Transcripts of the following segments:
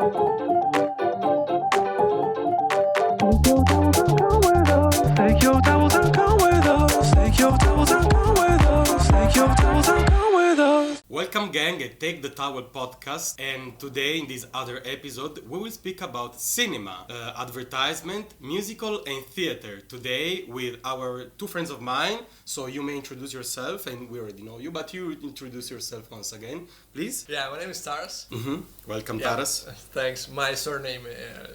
Take your towels and come with us. Take your towels and come with us. Take your towels and come with us. Welcome gang at Take the Towel podcast, and today in this other episode we will speak about cinema, advertisement, musical and theater. Today with our two friends of mine, so you may introduce yourself and we already know you, but you introduce yourself once again, please. Yeah, my name is Taras. Welcome Yeah, Taras. Thanks. My surname,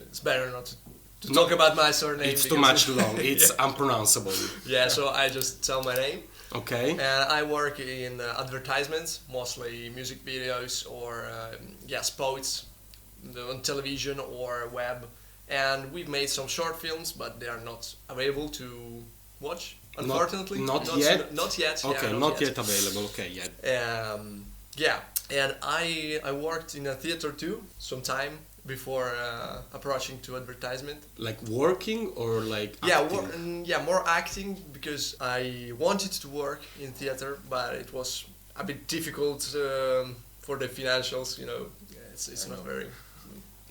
it's better not to talk about my surname. It's too because- much long, it's yeah. unpronounceable. Yeah, so I just tell my name. Okay. And I work in advertisements, mostly music videos or spots on television or web. And we've made some short films, but they are not available to watch, unfortunately. Not yet? Not yet. Okay, yeah, not yet available. Okay, yet. Yeah, and I worked in a theater too, some time before approaching to advertisement. Like working or like Yeah, acting? more acting, because I wanted to work in theater, but it was a bit difficult for the financials. You know, it's not very.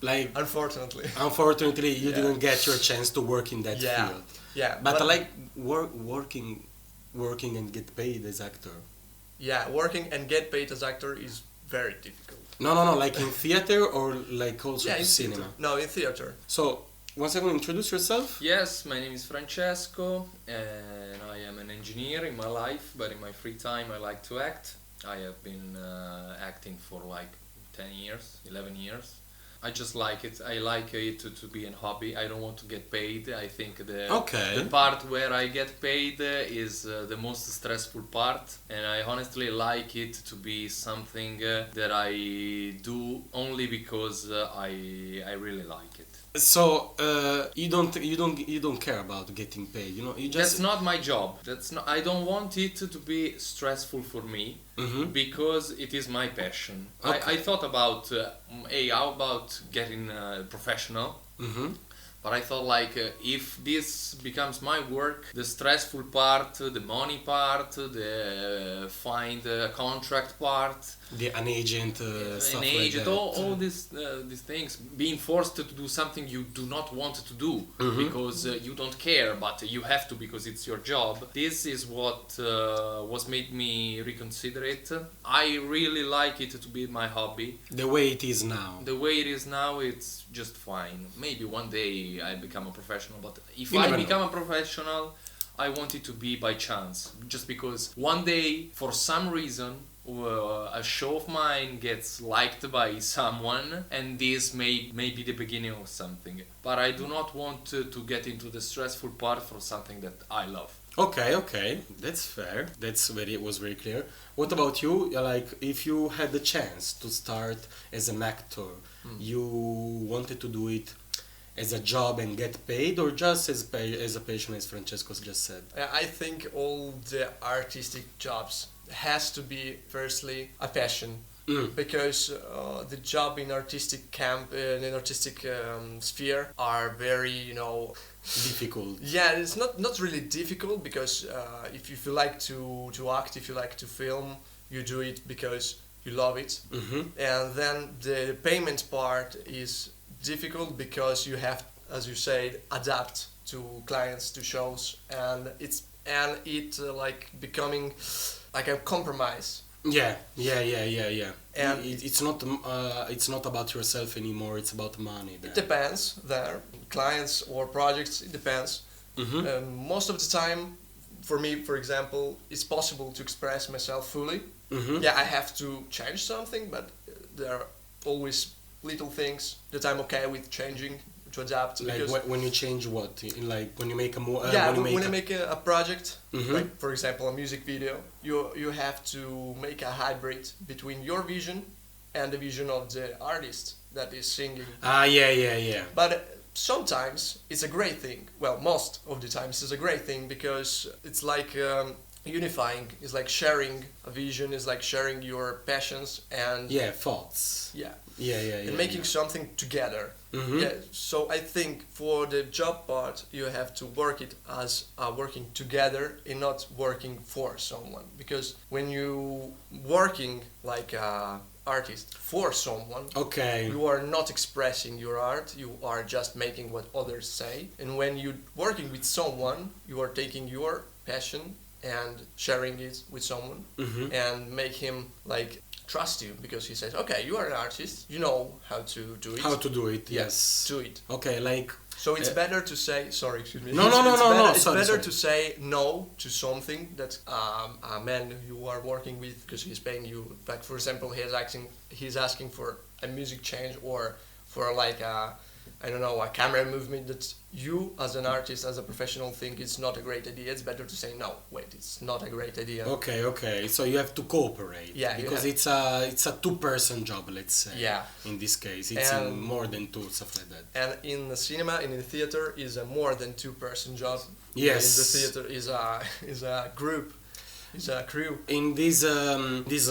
Like Unfortunately. unfortunately, you Yeah. didn't get your chance to work in that Yeah. field. Yeah, But like working and get paid as actor. Yeah, working and get paid as actor is very difficult. No, like in theater or like also Yeah, to in cinema. theater. No, in theater. So, once again, introduce yourself. Yes, my name is Francesco and I am an engineer in my life, but in my free time I like to act. I have been acting for like 10 years, 11 years. I just like it. I like it to be a hobby. I don't want to get paid. I think the part where I get paid is the most stressful part, and I honestly like it to be something that I do only because I really like it. So, you don't care about getting paid. You know, you just. That's not my job. I don't want it to be stressful for me because it is my passion. Okay. I thought about, hey, how about getting professional? But I thought like if this becomes my work, the stressful part, the money part, the find a contract part, An agent, stuff an like agent, that. all these things, being forced to do something you do not want to do because you don't care, but you have to because it's your job. This is what was made me reconsider it. I really like it to be my hobby. The way it is now. The way it is now, it's just fine. Maybe one day I become a professional, but if You I never become a professional, I want it to be by chance. Just because one day, for some reason, a show of mine gets liked by someone, and this may be the beginning of something. But I do not want to get into the stressful part for something that I love. Okay, that's fair. Was very clear. What about you? Like, if you had the chance to start as an actor, you wanted to do it as a job and get paid, or just as a passion, as Francesco just said? I think all the artistic jobs has to be firstly a passion, because the job in artistic camp in an artistic sphere are very Difficult. yeah, it's not really difficult, because if you like to act, if you like to film, you do it because you love it. And then the payment part is difficult because you have, as you said, adapt to clients, to shows, and it like becoming like a compromise. Yeah. And it's not about yourself anymore. It's about money. It depends. There, clients or projects. It depends. Most of the time, for me, for example, it's possible to express myself fully. Yeah, I have to change something, but there are always little things that I'm okay with changing, to adapt. Like because when you change what? Like when you make a more. when I make a project, like for example a music video, you have to make a hybrid between your vision and the vision of the artist that is singing. Yeah. But sometimes it's a great thing. Well, most of the times it's a great thing, because it's like unifying. It's like sharing a vision. It's like sharing your passions and thoughts. Yeah, and making something together. Yeah, so I think for the job part, you have to work it as working together and not working for someone. Because when you working like artist for someone. Okay. You are not expressing your art, you are just making what others say. And when you're working with someone, you are taking your passion and sharing it with someone and make him like trust you, because he says, okay, you are an artist, you know how to do it. How to do it, Yeah, yes. do it. Okay, like... So it's better to say, sorry, excuse me. No, It's sorry, better sorry. to say no to something that a man you are working with, because he's paying you. Like for example, he's asking for a music change, or for like a camera movement that you as an artist, as a professional, think it's not a great idea. It's better to say no. Wait, it's not a great idea. Okay. So you have to cooperate. Yeah, because it's a two-person job, let's say. Yeah. In this case, it's And- more than two, stuff like that. And in the cinema and in the theater is a more than two-person job. Yes. In the theater is a group, is a crew. In this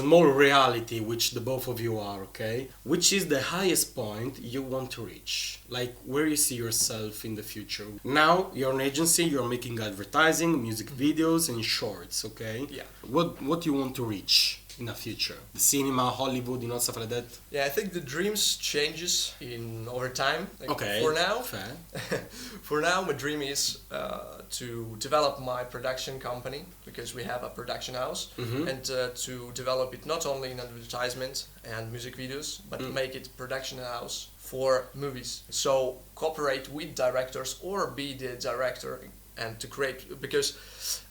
small reality, which the both of you are, okay, which is the highest point you want to reach? Like, where you see yourself in the future? Now, you're an agency, you're making advertising, music videos, and shorts, okay? Yeah. What you want to reach in the future? The cinema, Hollywood, stuff like that? Yeah, I think the dreams changes in over time. Like Okay. For now, Fair. for now, my dream is to develop my production company, because we have a production house, and to develop it not only in advertisement and music videos, but make it production house for movies. So cooperate with directors or be the director and to create, because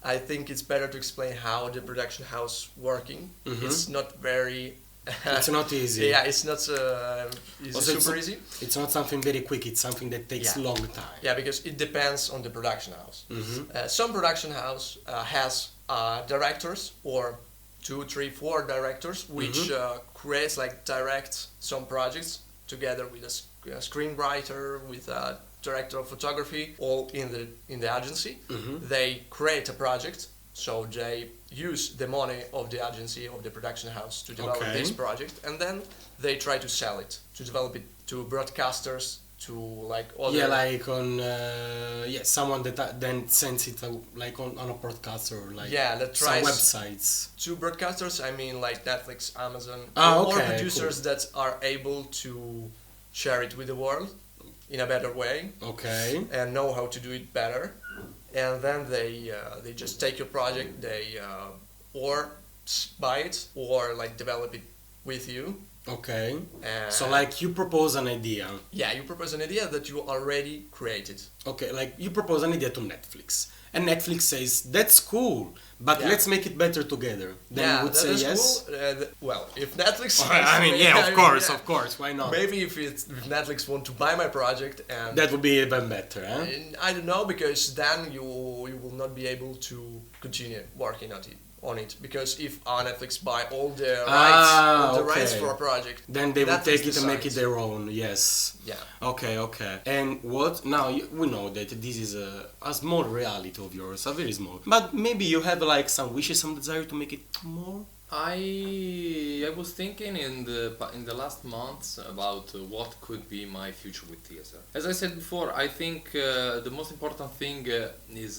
I think it's better to explain how the production house working. It's not very It's not easy. yeah, it's not Also, super easy. It's not something very quick, it's something that takes Yeah. long time. Yeah, because it depends on the production house. Some production house has directors, or 2, 3, 4 directors, which creates like direct some projects together with a screenwriter, with a director of photography, all in the agency. They create a project, so they use the money of the agency, of the production house, to develop Okay. this project, and then they try to sell it, to develop it to broadcasters, to like other. Yeah, like on someone that then sends it like on a podcast or like that some tries websites. to broadcasters. I mean, like Netflix, Amazon, Ah, or okay, producers that are able to share it with the world in a better way Okay. and know how to do it better. And then they just take your project, they or buy it or like develop it with you. Okay. And So like you propose an idea. yeah, you propose an idea that you already created. Okay, like you propose an idea to Netflix. And Netflix says, that's cool, but Yeah. let's make it better together. Then you would that say is yes? cool. Well, if Netflix... I mean, yeah, of course, why not? Maybe if Netflix want to buy my project, and That would be even better, huh? I don't know, because then you will not be able to continue working on it, because if Netflix buy all the rights okay. for a project, Then they would Netflix take it and make it decides. their own, yes. Yeah. Okay. And what, now we know that this is a small reality of yours, a very small. But maybe you have like some wishes, some desire to make it more? I was thinking in the last months about what could be my future with theater. As I said before, I think the most important thing is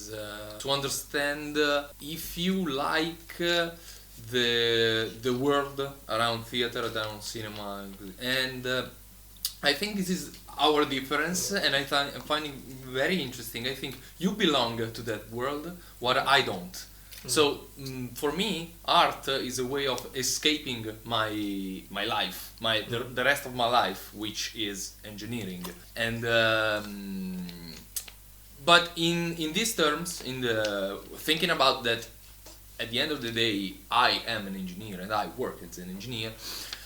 to understand if you like the world around theater, around cinema, and I think this is our difference, and I'm finding very interesting. I think you belong to that world, what I don't. So for me, art is a way of escaping my life, the rest of my life, which is engineering. And but in these terms, in the thinking about that, at the end of the day, I am an engineer and I work as an engineer.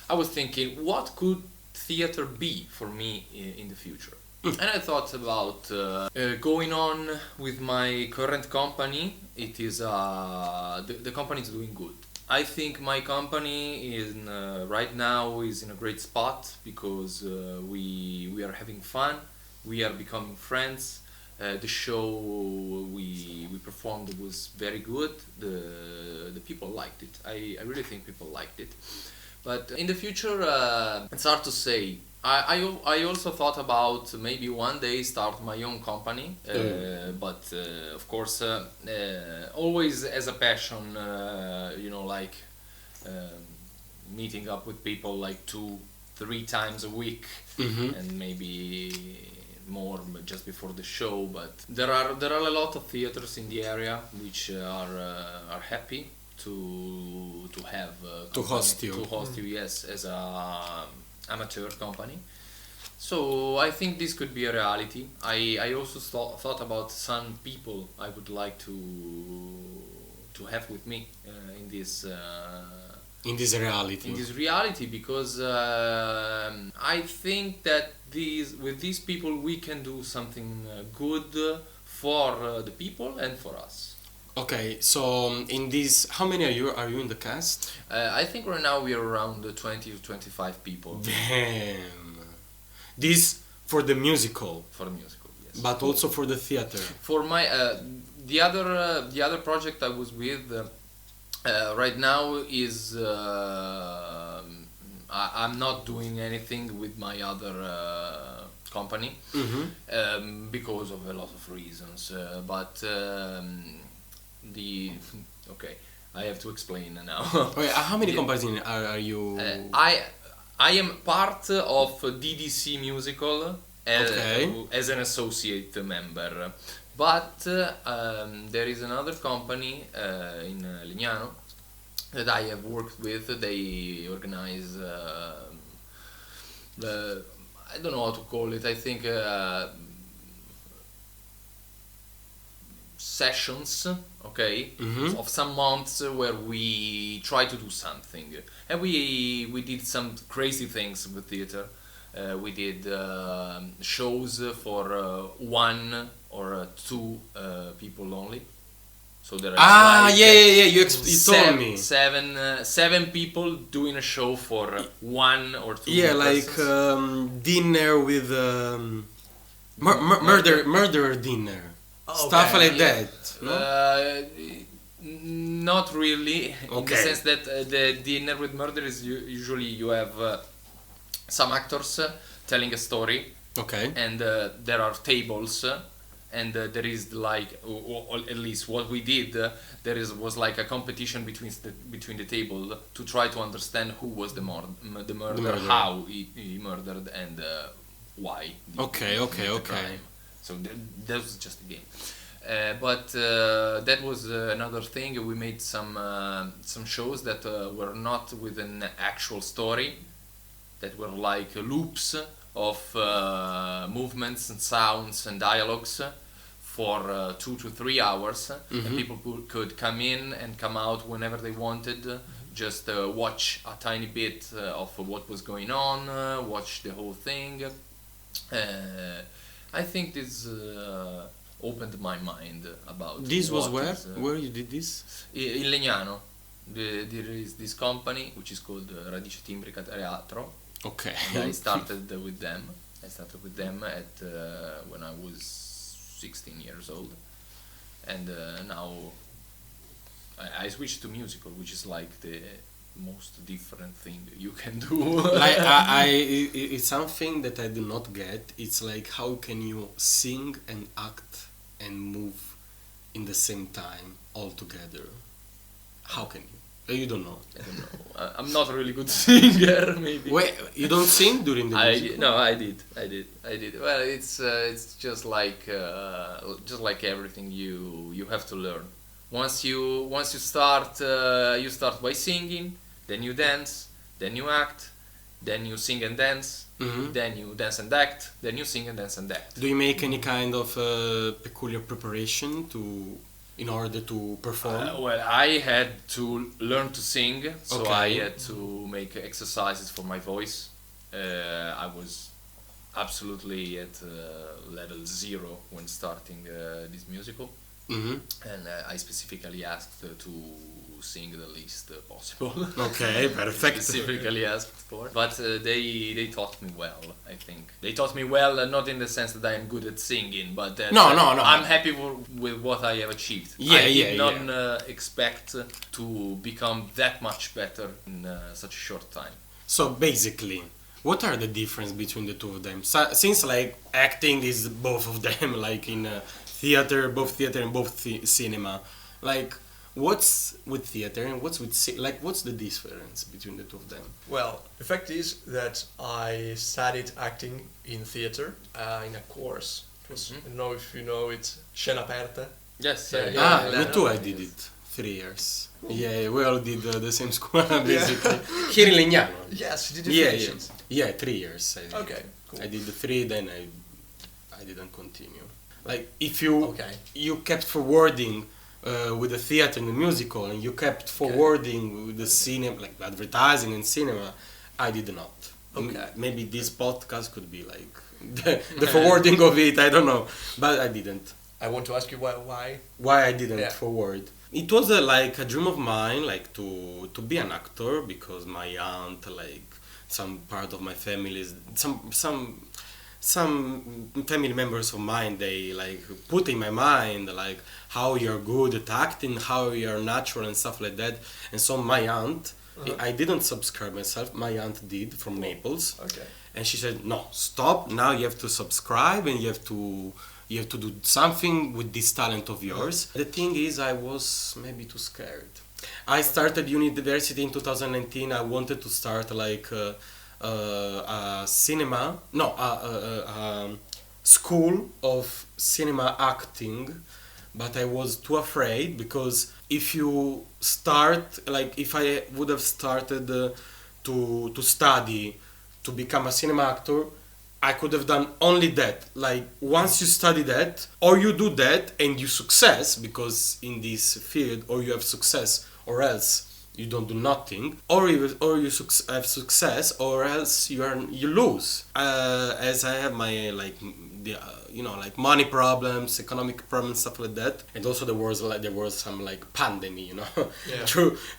I was thinking, what could theater be for me in the future? And I thought about going on with my current company. It is the company is doing good. I think my company is right now is in a great spot, because we are having fun. We are becoming friends. The show we performed was very good. The people liked it. I really think people liked it. But in the future, it's hard to say. I also thought about maybe one day start my own company, but of course always as a passion, like meeting up with people like 2-3 times a week, and maybe more just before the show. But there are a lot of theaters in the area which are happy to have host you. Yes, as a amateur company. So I think this could be a reality. I also thought about some people I would like to have with me in this reality, because I think that with these people we can do something good for the people and for us. Okay, so in this, how many are you in the cast? I think right now we are around 20 to 25 people. Damn. This for the musical. For the musical, yes. But also for the theater. For my the other project I was with right now is I'm not doing anything with my other company because of a lot of reasons. But I have to explain now. Okay, how many companies are you? I am part of DDC Musical as an associate member, but there is another company in Legnano that I have worked with. They organize I don't know how to call it. I think sessions, of some months where we try to do something, and we did some crazy things with theater. We did shows for 1 or 2 people only. So there are you told me 7 people doing a show for 1 or 2 like dinner with murder dinner. Stuff like that. No? Not really, in the sense that the dinner with murder is usually you have some actors telling a story, and there are tables, and there is like, or at least what we did, was like a competition between the table to try to understand who was the murderer, how he murdered, and why. Okay. So that was just a game. But that was another thing. We made some shows that were not with an actual story, that were like loops of movements and sounds and dialogues for 2 to 3 hours, and people could come in and come out whenever they wanted, just watch a tiny bit of what was going on, watch the whole thing. I think this opened my mind about this. Was where you did this? In Legnano. There is this company which is called Radice Timbrica Teatro. Okay. And I started with them. At when I was 16 years old, and now I switched to musical, which is like the most different thing you can do. Like it's something that I do not get. It's like, how can you sing and act and move in the same time all together? How can you? You don't know. I don't know. I'm not a really good singer, maybe. Wait, you don't sing during the music? No, I did. Well, it's just like everything you have to learn. Once you start by singing, then you dance, then you act, then you sing and dance, then you dance and act, then you sing and dance and act. Do you make any kind of peculiar preparation in order to perform? Well, I had to learn to sing, so I had to make exercises for my voice. I was absolutely at level 0 when starting this musical. And I specifically asked to sing the least possible. Okay, perfect. Specifically asked for, but they taught me well. I think they taught me well, not in the sense that I am good at singing, but that no. I'm happy with what I have achieved. I did not expect to become that much better in such a short time. So basically, what are the difference between the two of them? Since like acting is both of them, like in both theater and both cinema, like What's with theater and what's with what's the difference between the two of them? Well, the fact is that I studied acting in theater in a course. It was, I don't know if you know it, Scena Aperta. Yes, Me too, I did it 3 years. Yeah, we all did the same school basically. Here in Legnano. Yes, did you Yeah, finish yeah. it? Yeah, 3 years. I did. Okay, cool. I did the 3, then I didn't continue. Like if you Okay. you kept forwarding with the theater and the musical, and you kept forwarding with the cinema, like advertising and cinema, I did not. Okay. Maybe this podcast could be like the forwarding of it. I don't know, but I didn't. I want to ask you why. Why I didn't Yeah. forward? It was like a dream of mine, like to be an actor, because my aunt, like some part of my family, some family members of mine, they like put in my mind like how you're good at acting, how you're natural and stuff like that. And so my aunt, I didn't subscribe myself. My aunt did from Naples. Okay. And she said, "No, stop! Now you have to subscribe, and you have to do something with this talent of yours." The thing is, I was maybe too scared. I started university in 2019. I wanted to start like a cinema, no, a school of cinema acting, but I was too afraid, because if you start, like if I would have started to study to become a cinema actor, I could have done only that. Like once you study that, or you do that and you success, because in this field, or you have success, or else you don't do nothing, or you have success, or else you lose. As I have my like like money problems, economic problems, stuff like that, and also there was some like pandemic, Yeah.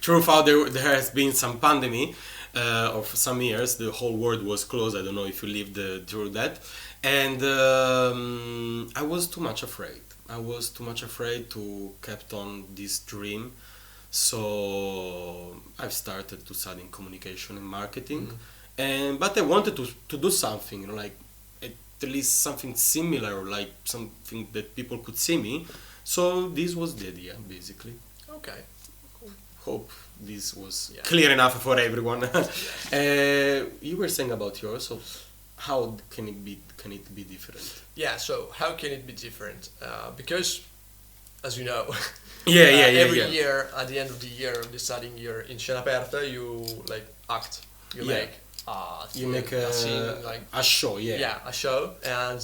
Throughout there has been some pandemic. Of some years, the whole world was closed. I don't know if you lived through that, and I was too much afraid. I was too much afraid to kept on this dream. So I've started to study communication and marketing, but I wanted to do something, like at least something similar, like something that people could see me. So this was the idea, basically. Okay. Hope this was Yeah. clear enough for everyone. You were saying about yours, so how can it be different? Yeah. So how can it be different? Because, as you know, every Yeah. year at the end of the year, of the studying year in Scena Aperta, you like act. You Yeah. make You make a scene, like show, yeah. a show, and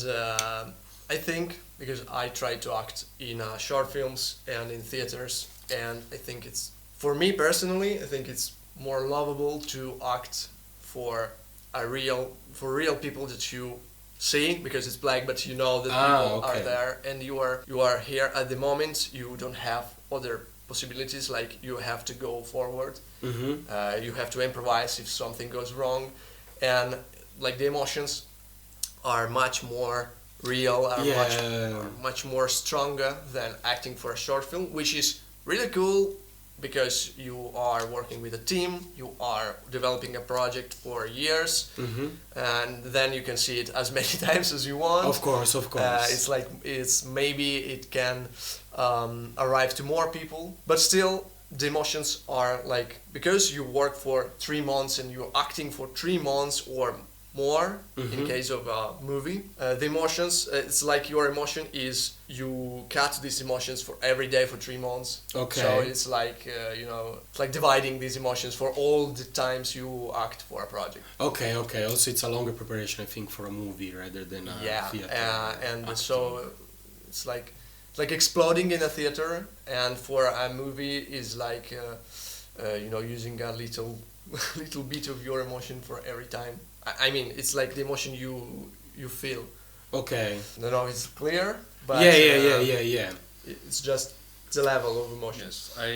I think because I try to act in short films and in theaters, and I think it's, for me personally, I think it's more lovable to act for real people that you see, because it's black, but you know that people are okay. there, and you are here at the moment. You don't have other possibilities, like you have to go forward. You have to improvise if something goes wrong, and like the emotions are much more real, are much more stronger than acting for a short film, which is really cool, because you are working with a team, you are developing a project for years, and then you can see it as many times as you want. Of course. It's maybe it can arrive to more people, but still the emotions are like, because you work for 3 months and you're acting for 3 months or more, in case of a movie, the emotions, it's like your emotion is, you cut these emotions for every day for 3 months. Okay. So it's like it's like dividing these emotions for all the times you act for a project. Okay. Also, it's a longer preparation, I think, for a movie rather than a theater. And acting. so it's like exploding in a theater, and for a movie is like using a little bit of your emotion for every time. I mean, it's like the emotion you feel. Okay. I don't know if it's clear, but Yeah. it's just the level of emotion. Yes, I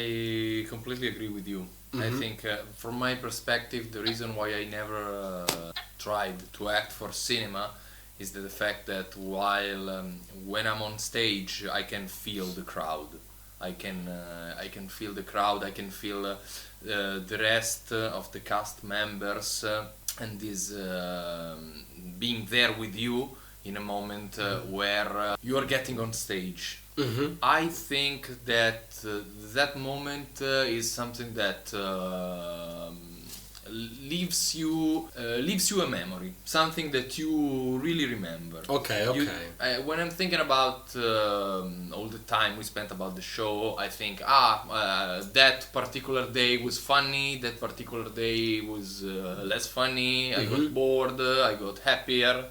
completely agree with you. I think, from my perspective, the reason why I never tried to act for cinema is the fact that while when I'm on stage, I can feel the crowd. I can feel the crowd. I can feel the rest of the cast members, and this being there with you in a moment where you are getting on stage. Mm-hmm. I think that that moment is something that leaves you a memory, something that you really remember. Okay. When I'm thinking about all the time we spent about the show, I think that particular day was funny, that particular day was less funny. I got bored, I got happier,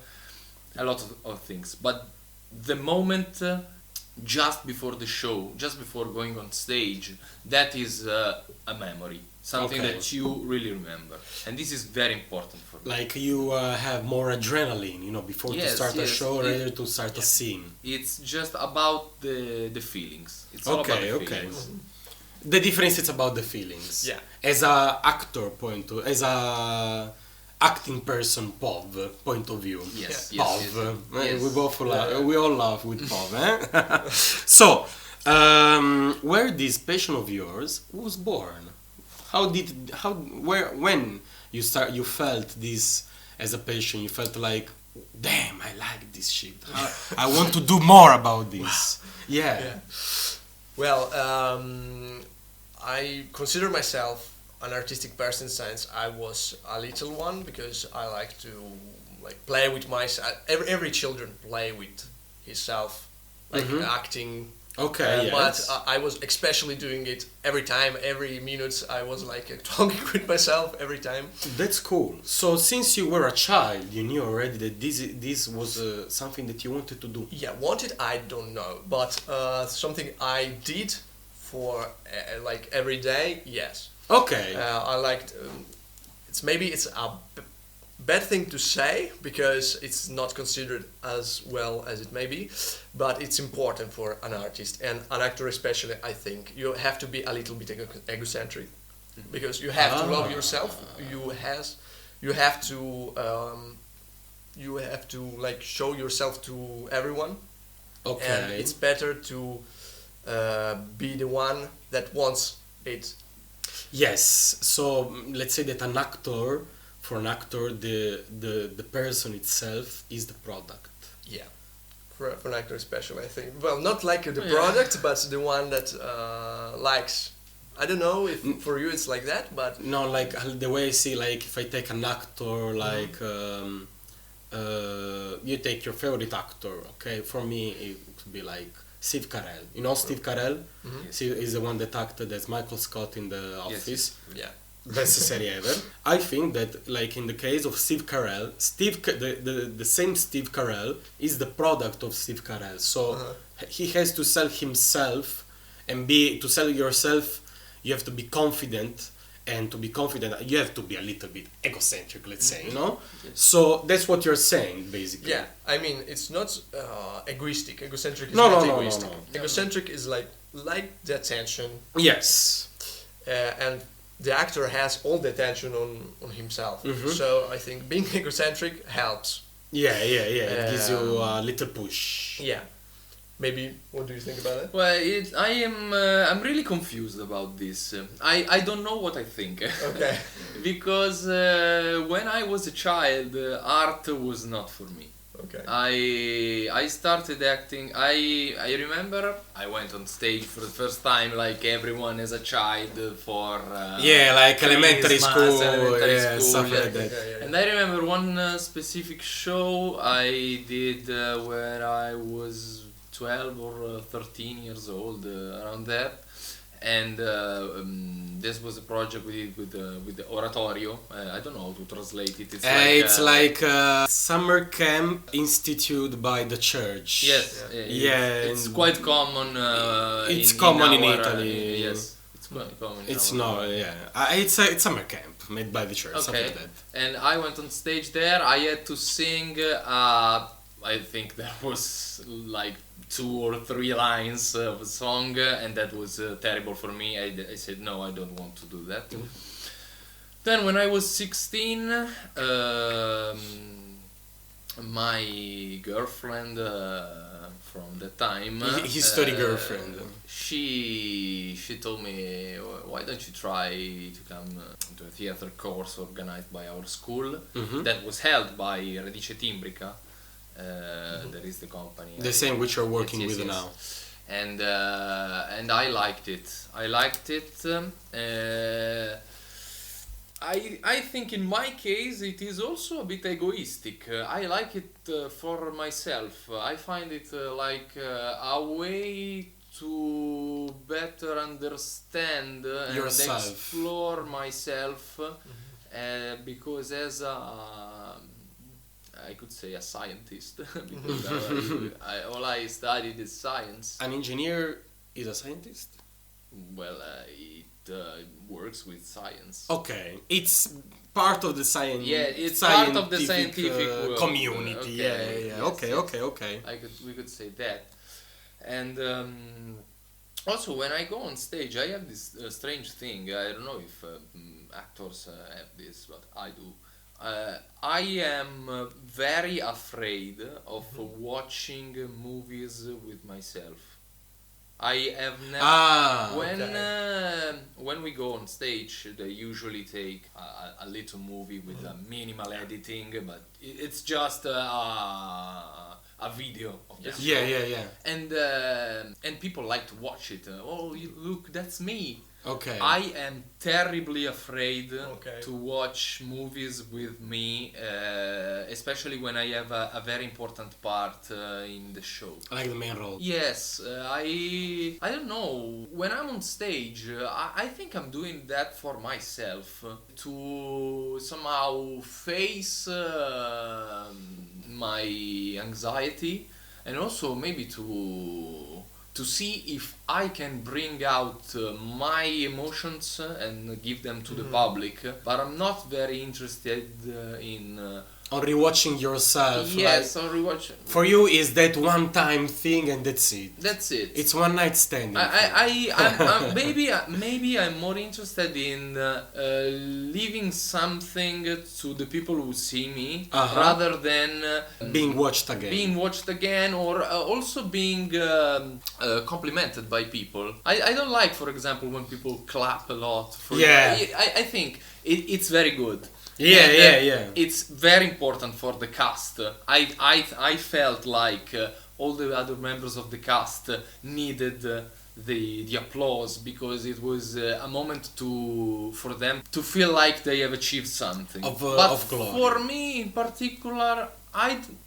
a lot of things. But the moment just before the show, just before going on stage, that is a memory, something Okay. that you really remember, and this is very important for me. Like you have more adrenaline, before to Yes, start a yes. show, ready to start a scene. It's just about the feelings. It's all about the Okay. feelings. The difference is about the feelings. Yeah. As a actor as a acting person, point of view. Yes, Pov. yes, yes. Yes. We both we all love with Pov, eh? So, where this passion of yours was born? When you felt this as a passion? You felt like, damn, I like this shit. I want to do more about this. Yeah. Well, I consider myself an artistic person since I was a little one, because I like to play with myself. Every children play with himself, acting. Okay. Yes. But I was especially doing it every time, every minute. I was talking with myself every time. That's cool. So since you were a child, you knew already that this was something that you wanted to do. Yeah, wanted, I don't know, but something I did for every day, yes. Okay. I liked. It's a bad thing to say, because it's not considered as well as it may be, but it's important for an artist and an actor especially. I think you have to be a little bit egocentric, because you have to love yourself. You have to show yourself to everyone. Okay. And it's better to be the one that wants it. Yes. So let's say that for an actor, the person itself is the product. Yeah, for an actor especially, I think. Well, not like the product, but the one that likes. I don't know if for you it's like that, but No, like the way I see, like if I take an actor, like you take your favorite actor. Okay, for me it would be like Steve Carell. You know Steve Carell? Steve is the one that acted as Michael Scott in The Office. yeah. Best series ever. I think that, like in the case of Steve Carell, the same Steve Carell is the product of Steve Carell. So he has to sell himself, and to sell yourself, you have to be confident, and to be confident, you have to be a little bit egocentric. Let's say, So that's what you're saying, basically. Yeah, I mean, it's not egoistic. Egocentric is No, not no, no, egoistic. no. Egocentric is like the attention, Yes. and the actor has all the attention on himself. So I think being egocentric helps. Yeah. It gives you a little push. Yeah. Maybe, what do you think about it? Well, I'm really confused about this. I don't know what I think. Okay. Because when I was a child, art was not for me. Okay. I started acting. I remember I went on stage for the first time, like everyone as a child, for like elementary Christmas, school, stuff yeah. like that. Yeah. And I remember one specific show I did where I was 12 or 13 years old, around that. And this was a project we did with the oratorio. I don't know how to translate it. It's like a summer camp instituted by the church. Yes. It's and quite common. It's common in our, Italy. Yes, it's quite common. It's our, it's a summer camp made by the church. Something like that. And I went on stage there. I had to sing. I think there was like 2 or 3 lines of a song, and that was terrible for me. I said no, I don't want to do that. Then when I was 16, my girlfriend from the time, History girlfriend. she told me, why don't you try to come to a theater course organized by our school that was held by Radice Timbrica. That is the company. The same which you're working yes, with yes. now. And I liked it. I think in my case it is also a bit egoistic. I like it for myself. I find it a way to better understand and Yourself. explore myself. Because as I could say a scientist, because all I studied is science. An engineer is a scientist? Well, it works with science. Okay, it's part of the science. Yeah, it's part of the scientific world. Community. Okay, Yeah. yes, Okay. We could say that. And also, when I go on stage, I have this strange thing. I don't know if actors have this, but I do. I am very afraid of watching movies with myself. I have never. When we go on stage, they usually take a little movie with a minimal editing, but it's just a video of the show. Yeah. And people like to watch it. Look, that's me. Okay. I am terribly afraid Okay. to watch movies with me, especially when I have a very important part in the show. Like the main role. Yes, I don't know. When I'm on stage, I think I'm doing that for myself to somehow face my anxiety, and also maybe to see if I can bring out my emotions and give them to the public. But I'm not very interested in On rewatching yourself. yes, like, or rewatch. for you is that one time thing and that's it. That's it. It's one night standing. I'm maybe I'm more interested in leaving something to the people who see me rather than being watched again. being watched again, or also being complimented by people. I don't like, for example, when people clap a lot. I think it's very good. Yeah. It's very important for the cast. I felt like all the other members of the cast needed the applause, because it was a moment for them to feel like they have achieved something. Of glory. For me in particular,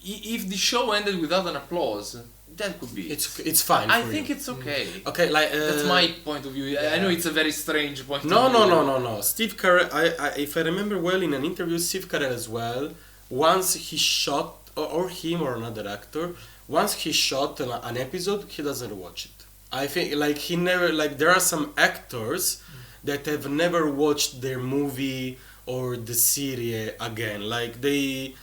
if the show ended without an applause, that could be. It's fine. I for think you. it's okay. Okay, like That's my point of view. I know it's a very strange point of view. No. Steve Carell, if I remember well, in an interview, Steve Carell as well, once he shot, or him or another actor, once he shot an episode, he doesn't watch it. I think like he never, like there are some actors that have never watched their movie or the series again. Like they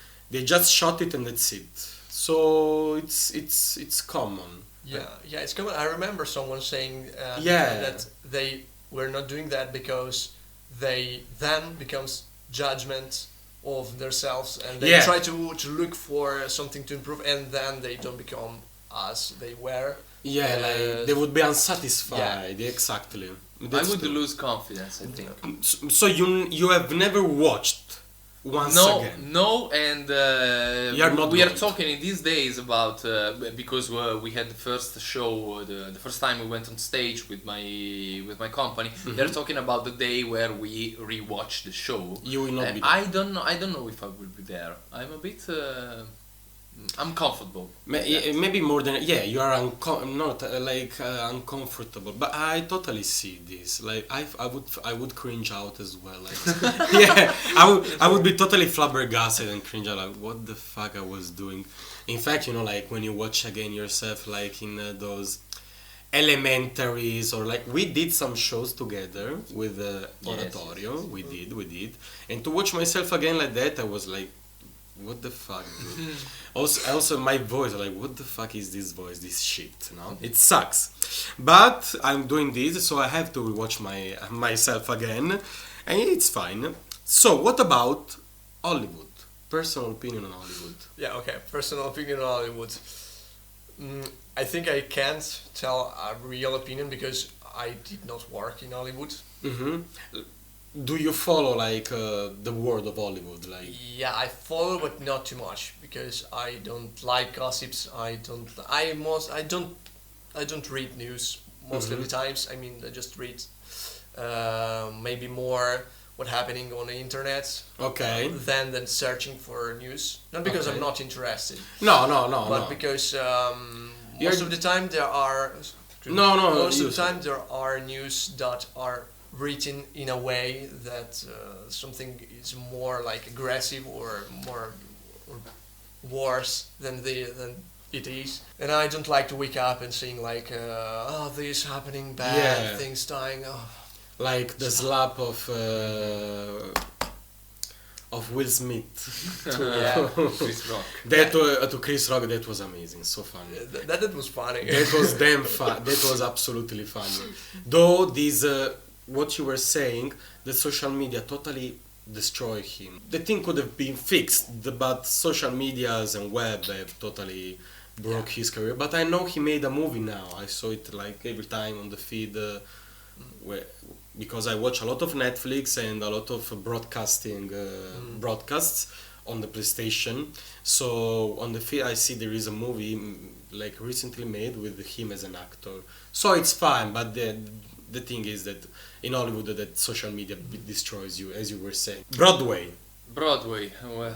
just shot it and that's it. So it's common. Yeah, it's common. I remember someone saying that they were not doing that because they then becomes judgment of themselves, and they try to look for something to improve, and then they don't become as they were. Yeah, like they would be unsatisfied. Yeah. Exactly. I would lose confidence, I think. So you have never watched once again? No, and we are talking in these days about because we had the first show, the first time we went on stage with my company. Mm-hmm. They're talking about the day where we rewatch the show. You will not be there. I don't know if I will be there. I'm a bit. I'm comfortable. Maybe more than you are uncomfortable, but I totally see this. Like I would cringe out as well. Like, I would be totally flabbergasted and cringe out. Like, what the fuck I was doing? In fact, like when you watch again yourself, like in those elementaries, or like we did some shows together with oratorio. Yes. We did, and to watch myself again like that, I was like, what the fuck, dude? Also my voice, like, what the fuck is this voice, this shit, It sucks. But I'm doing this, so I have to rewatch myself again, and it's fine. So what about Hollywood? Personal opinion on Hollywood. Yeah, okay. Personal opinion on Hollywood. I think I can't tell a real opinion because I did not work in Hollywood. Mm-hmm. Do you follow like the world of Hollywood? Like, Yeah, I follow, but not too much because I don't like gossips. I don't read news most of the times. I mean, I just read maybe more what happening on the internet. okay. Than searching for news. Not because Okay. I'm not interested, No, but no. because You're- most of the time there are. No, Most of the usually. time there are news that are written in a way that something is more like aggressive or more or worse than it is. And I don't like to wake up and seeing like this happening bad, Yeah. things dying. Oh. Like the slap of Will Smith Yeah. Chris Rock. to Chris Rock. That was amazing, so funny. That was funny. That was damn fun. That was absolutely funny. Though this, what you were saying, the social media totally destroyed him. The thing could have been fixed, but social medias and web have totally broke his career. But I know he made a movie now. I saw it like every time on the feed, because I watch a lot of Netflix and a lot of broadcasting broadcasts on the PlayStation. So on the feed I see there is a movie like recently made with him as an actor. So it's fine, but the thing is that in Hollywood that social media destroys you, as you were saying. Broadway. Broadway. Well,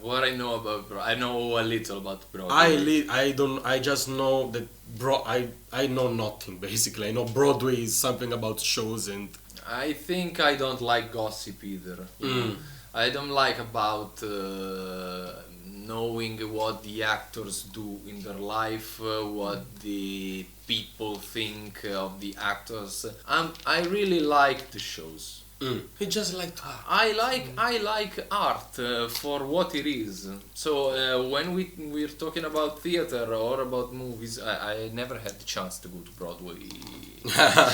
what I know about I know a little about Broadway. I just know that I know nothing basically. I know Broadway is something about shows and I think I don't like gossip either. You know? I don't like about knowing what the actors do in their life, what the people think of the actors. I really like the shows. he just like to I like art for what it is. So when we're talking about theater or about movies, I never had the chance to go to Broadway.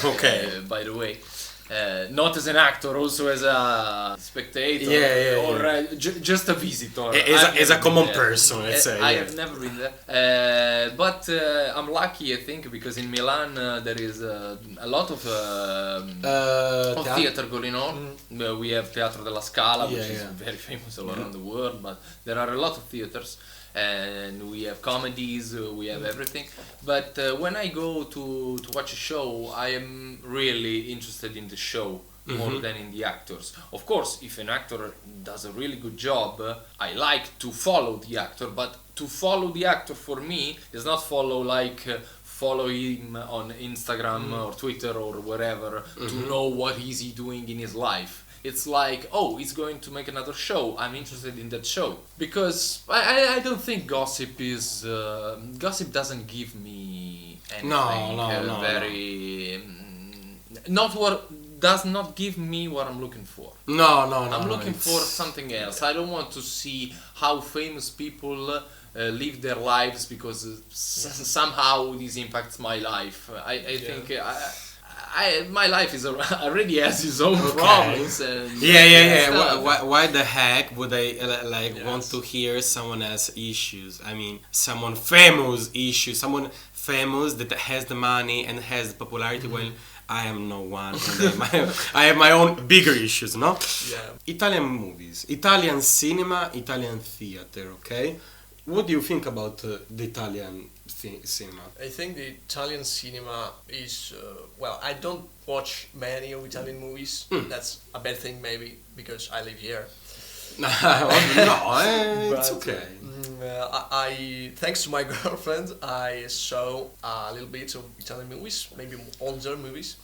Okay. By the way, not as an actor, also as a spectator, or just a visitor. As a common I've never been there. person, let's say. I yeah. have never been there, but I'm lucky, I think, because in Milan there is a lot of theater going on. We have Teatro della Scala, which is very famous all around the world, but there are a lot of theaters. And we have comedies, we have everything. But when I go to watch a show, I am really interested in the show more than in the actors. Of course, if an actor does a really good job, I like to follow the actor. But to follow the actor for me is not follow him on Instagram or Twitter or wherever to know what is he doing in his life. It's like, oh, he's going to make another show. I'm interested in that show. Because I don't think gossip is... gossip doesn't give me anything No. very... Not what... Does not give me what I'm looking for. No. I'm looking for something else. I don't want to see how famous people live their lives because somehow this impacts my life. I think... my life is already has its own problems. And Why the heck would I want to hear someone else's issues? I mean, someone famous issues, someone famous that has the money and has the popularity. Well, I am no one. And I have my own bigger issues, no? Yeah. Italian movies, Italian cinema, Italian theater. Okay, what do you think about the Italian cinema? I think the Italian cinema is well. I don't watch many of Italian movies. That's a bad thing, maybe, because I live here. It's But, okay. I thanks to my girlfriend, I saw a little bit of Italian movies, maybe older movies,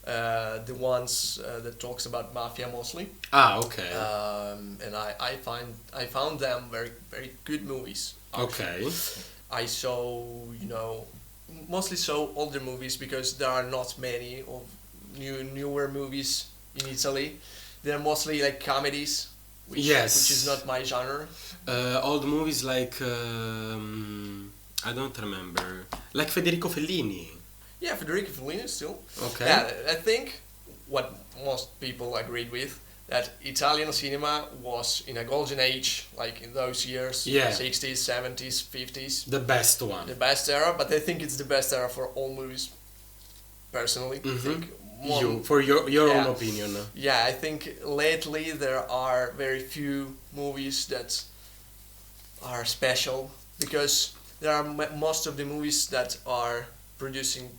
the ones that talks about mafia mostly. Okay. And I found them very very good movies. Okay. I saw, mostly saw older movies because there are not many of newer movies in Italy. They're mostly like comedies, which is not my genre. Old movies like I don't remember, like Federico Fellini. Yeah, Federico Fellini still. Okay. Yeah, I think what most people agreed with, that Italian cinema was in a golden age, like in those years, 60s, 70s, 50s. The best one. The best era, but I think it's the best era for all movies. Personally, I think for your own Yeah. opinion. Yeah, I think lately there are very few movies that are special because there are most of the movies that are producing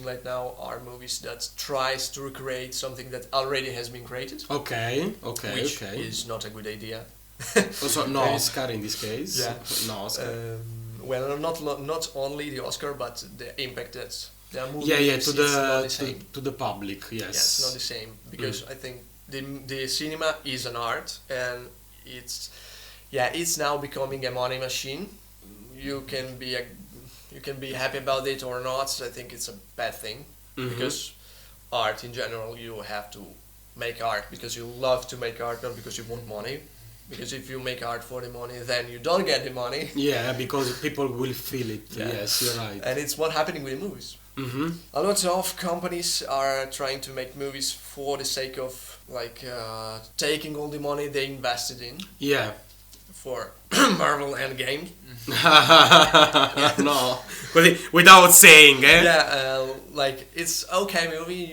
right now are movies that tries to recreate something that already has been created, Okay, which okay. is not a good idea. Also, no Oscar in this case. Yeah. No Oscar. Well, not only the Oscar, but the impact that the movie Yeah, gives, to it's not the the same. to the public. Yes. Yeah, it's not the same because I think the cinema is an art and it's now becoming a money machine. You can be happy about it or not. I think it's a bad thing because art in general, you have to make art because you love to make art, not because you want money. Because if you make art for the money, then you don't get the money. Yeah, because people will feel it. Yeah. Yes, you're right. And it's what's happening with movies. Mm-hmm. A lot of companies are trying to make movies for the sake of taking all the money they invested in Yeah. for Marvel Endgame. No, without saying, eh? Yeah, it's okay movie.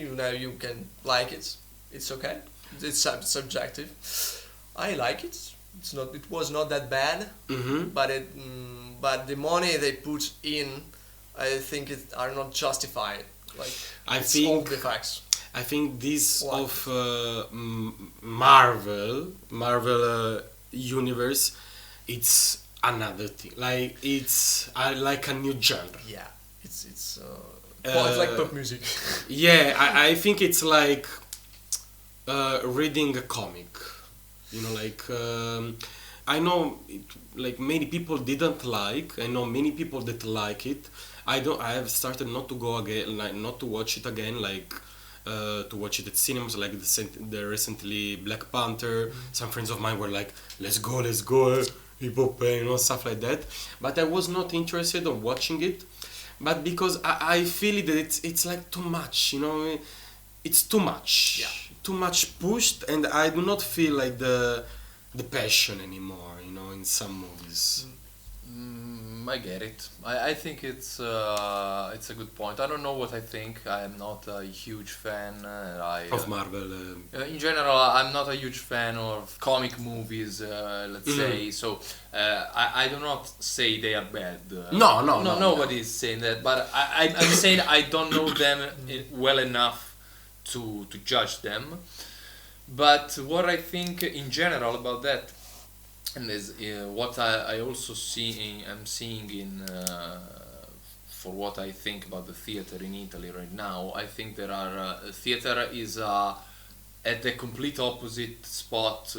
You can like it. It's okay. It's subjective. I like it. It was not that bad, but the money they put in, I think it are not justified. I it's think- all the facts. I think this What? of Marvel universe, it's another thing. Like it's like a new genre. Yeah, it's like pop music. Yeah, I think it's like reading a comic. You know, I know like many people didn't like. I know many people that like it. I have started not to go again, like not to watch it again, to watch it at cinemas, like the recently Black Panther. Some friends of mine were like, let's go, hip hop, stuff like that. But I was not interested in watching it. But because I feel that it's like too much, it's too much. Yeah. Too much pushed, and I do not feel like the passion anymore, in some movies. I get it. I think it's a good point. I don't know what I think. I am not a huge fan. Of Marvel. In general, I'm not a huge fan of comic movies. Let's say so. I do not say they are bad. No, Nobody is saying that. But I'm saying I don't know them well enough to judge them. But what I think in general about that, and is what I also am seeing in for what I think about the theater in Italy right now. I think there are theater is at the complete opposite spot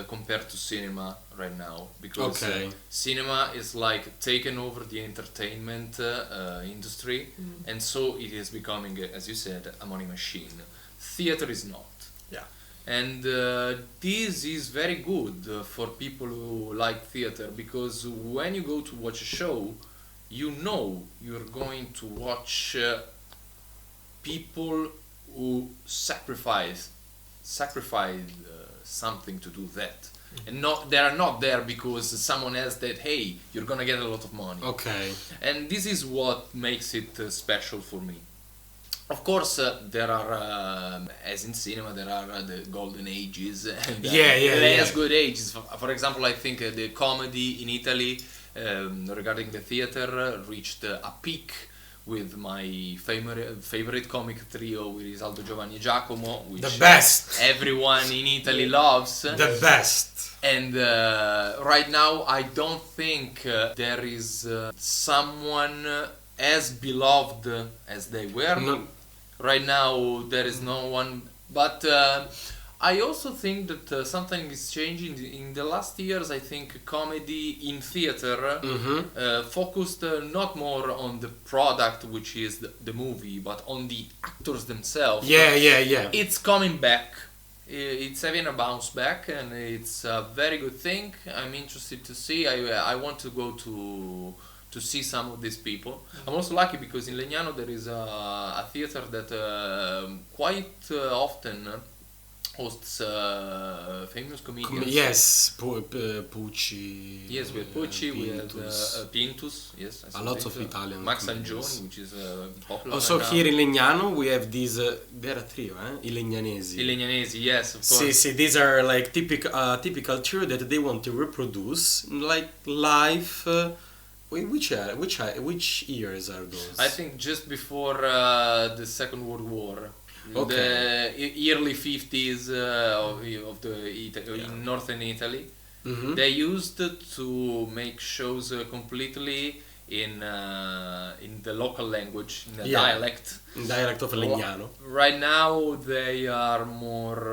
compared to cinema right now, because Okay. cinema is like taken over the entertainment industry, and so it is becoming, as you said, a money machine. Theater is not. Yeah. And this is very good for people who like theater, because when you go to watch a show, you know you're going to watch people who sacrificed something to do that, and they are not there because someone else said, hey, you're gonna get a lot of money. Okay. And this is what makes it special for me. Of course, there are, as in cinema, there are the golden ages and less good ages. For example, I think the comedy in Italy regarding the theater reached a peak with my favorite comic trio with Risaldo, Giovanni e Giacomo, which The best. everyone in Italy loves. The best. And right now, I don't think there is someone as beloved as they were. No. Right now, there is no one. But I also think that something is changing. In the last years, I think comedy in theater focused not more on the product, which is the movie, but on the actors themselves. Yeah. It's coming back. It's having a bounce back, and it's a very good thing. I'm interested to see. I want to go to see some of these people. I'm also lucky because in Legnano there is a theater that quite often hosts famous comedians. Yes, Pucci. Yes, we had Pucci, we had Pintus. Pintus, yes. A lot of Italian Max comedians. Angioni, which is popular Also right here now. in Legnano we have these, they're a trio, I Legnanesi. I Legnanesi, yes, of course. See, these are like typical trio that they want to reproduce like live. Which years are those? I think just before the Second World War. Okay. The early 50s of in northern Italy. Mhm. They used to make shows completely in the local language, in the dialect. Dialect of Legnano. Right now they are more.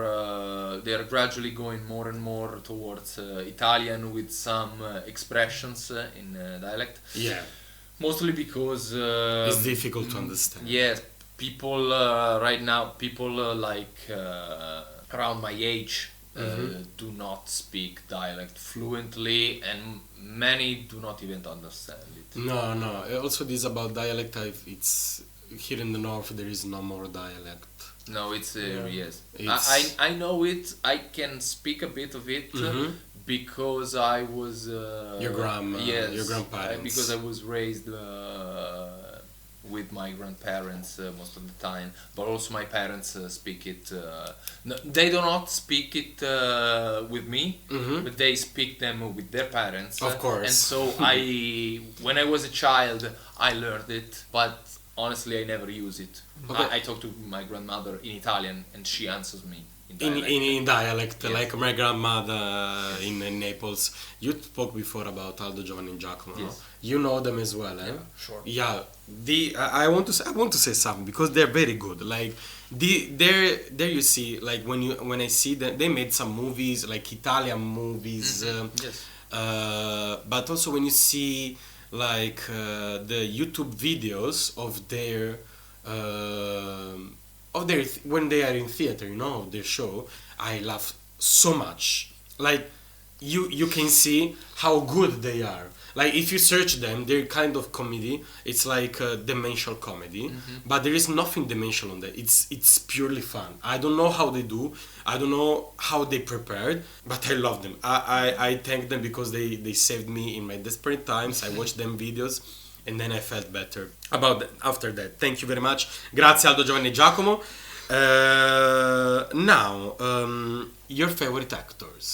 They are gradually going more and more towards Italian with some expressions in dialect. Yeah, Mostly because it's difficult to understand. yes, people right now, people like around my age do not speak dialect fluently, and many do not even understand it. No. Also, this about dialect. It's here in the north. There is no more dialect. No, it's yes. It's- I know it. I can speak a bit of it because I was Your grandma, yes, your grandparents. because I was raised with my grandparents most of the time, but also my parents speak it. No, they do not speak it with me, but they speak them with their parents. Of course. And so when I was a child, I learned it, but honestly, I never use it. Okay. I talk to my grandmother in Italian, and she answers me in In, dialect. in dialect, Yes. like my grandmother in Naples. You spoke before about Aldo, Giovanni, and Giacomo. Yes. You know them as well, eh? Yeah, sure. Yeah, I want to say something because they're very good. Like there you see, like when I see them, they made some movies, like Italian movies. Yes. But also when you see like the YouTube videos of their when they are in theater, you know, their show, I laugh so much. Like you can see how good they are. Like if you search them, they're kind of comedy. It's like dimensional comedy, but there is nothing dimensional on that. It's purely fun. I don't know how they do. I don't know how they prepared, but I love them. I thank them because they saved me in my desperate times. I watched them videos, and then I felt better about that after that. Thank you very much. Grazie Aldo, Giovanni, e Giacomo. Now, your favorite actors?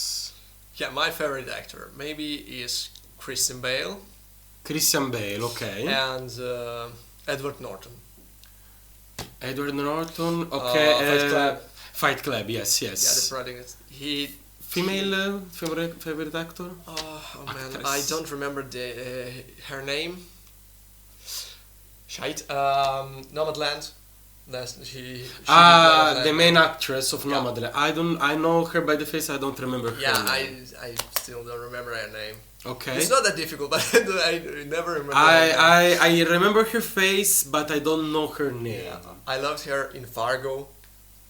Yeah, my favorite actor maybe is Christian Bale Christian Bale, okay. and Edward Norton. Edward Norton, okay. Fight Club. Fight Club, yes. Yeah, the protagonist. He. Female favorite actor? Oh man, Actress. I don't remember her name. Shite. Nomadland. She did Nomadland. The main actress of Yeah. Nomadland. I know her by the face. I don't remember her Yeah, name. I still don't remember her name. Okay. It's not that difficult, but I never remember. her name. I remember her face, but I don't know her name. Yeah, I loved her in Fargo.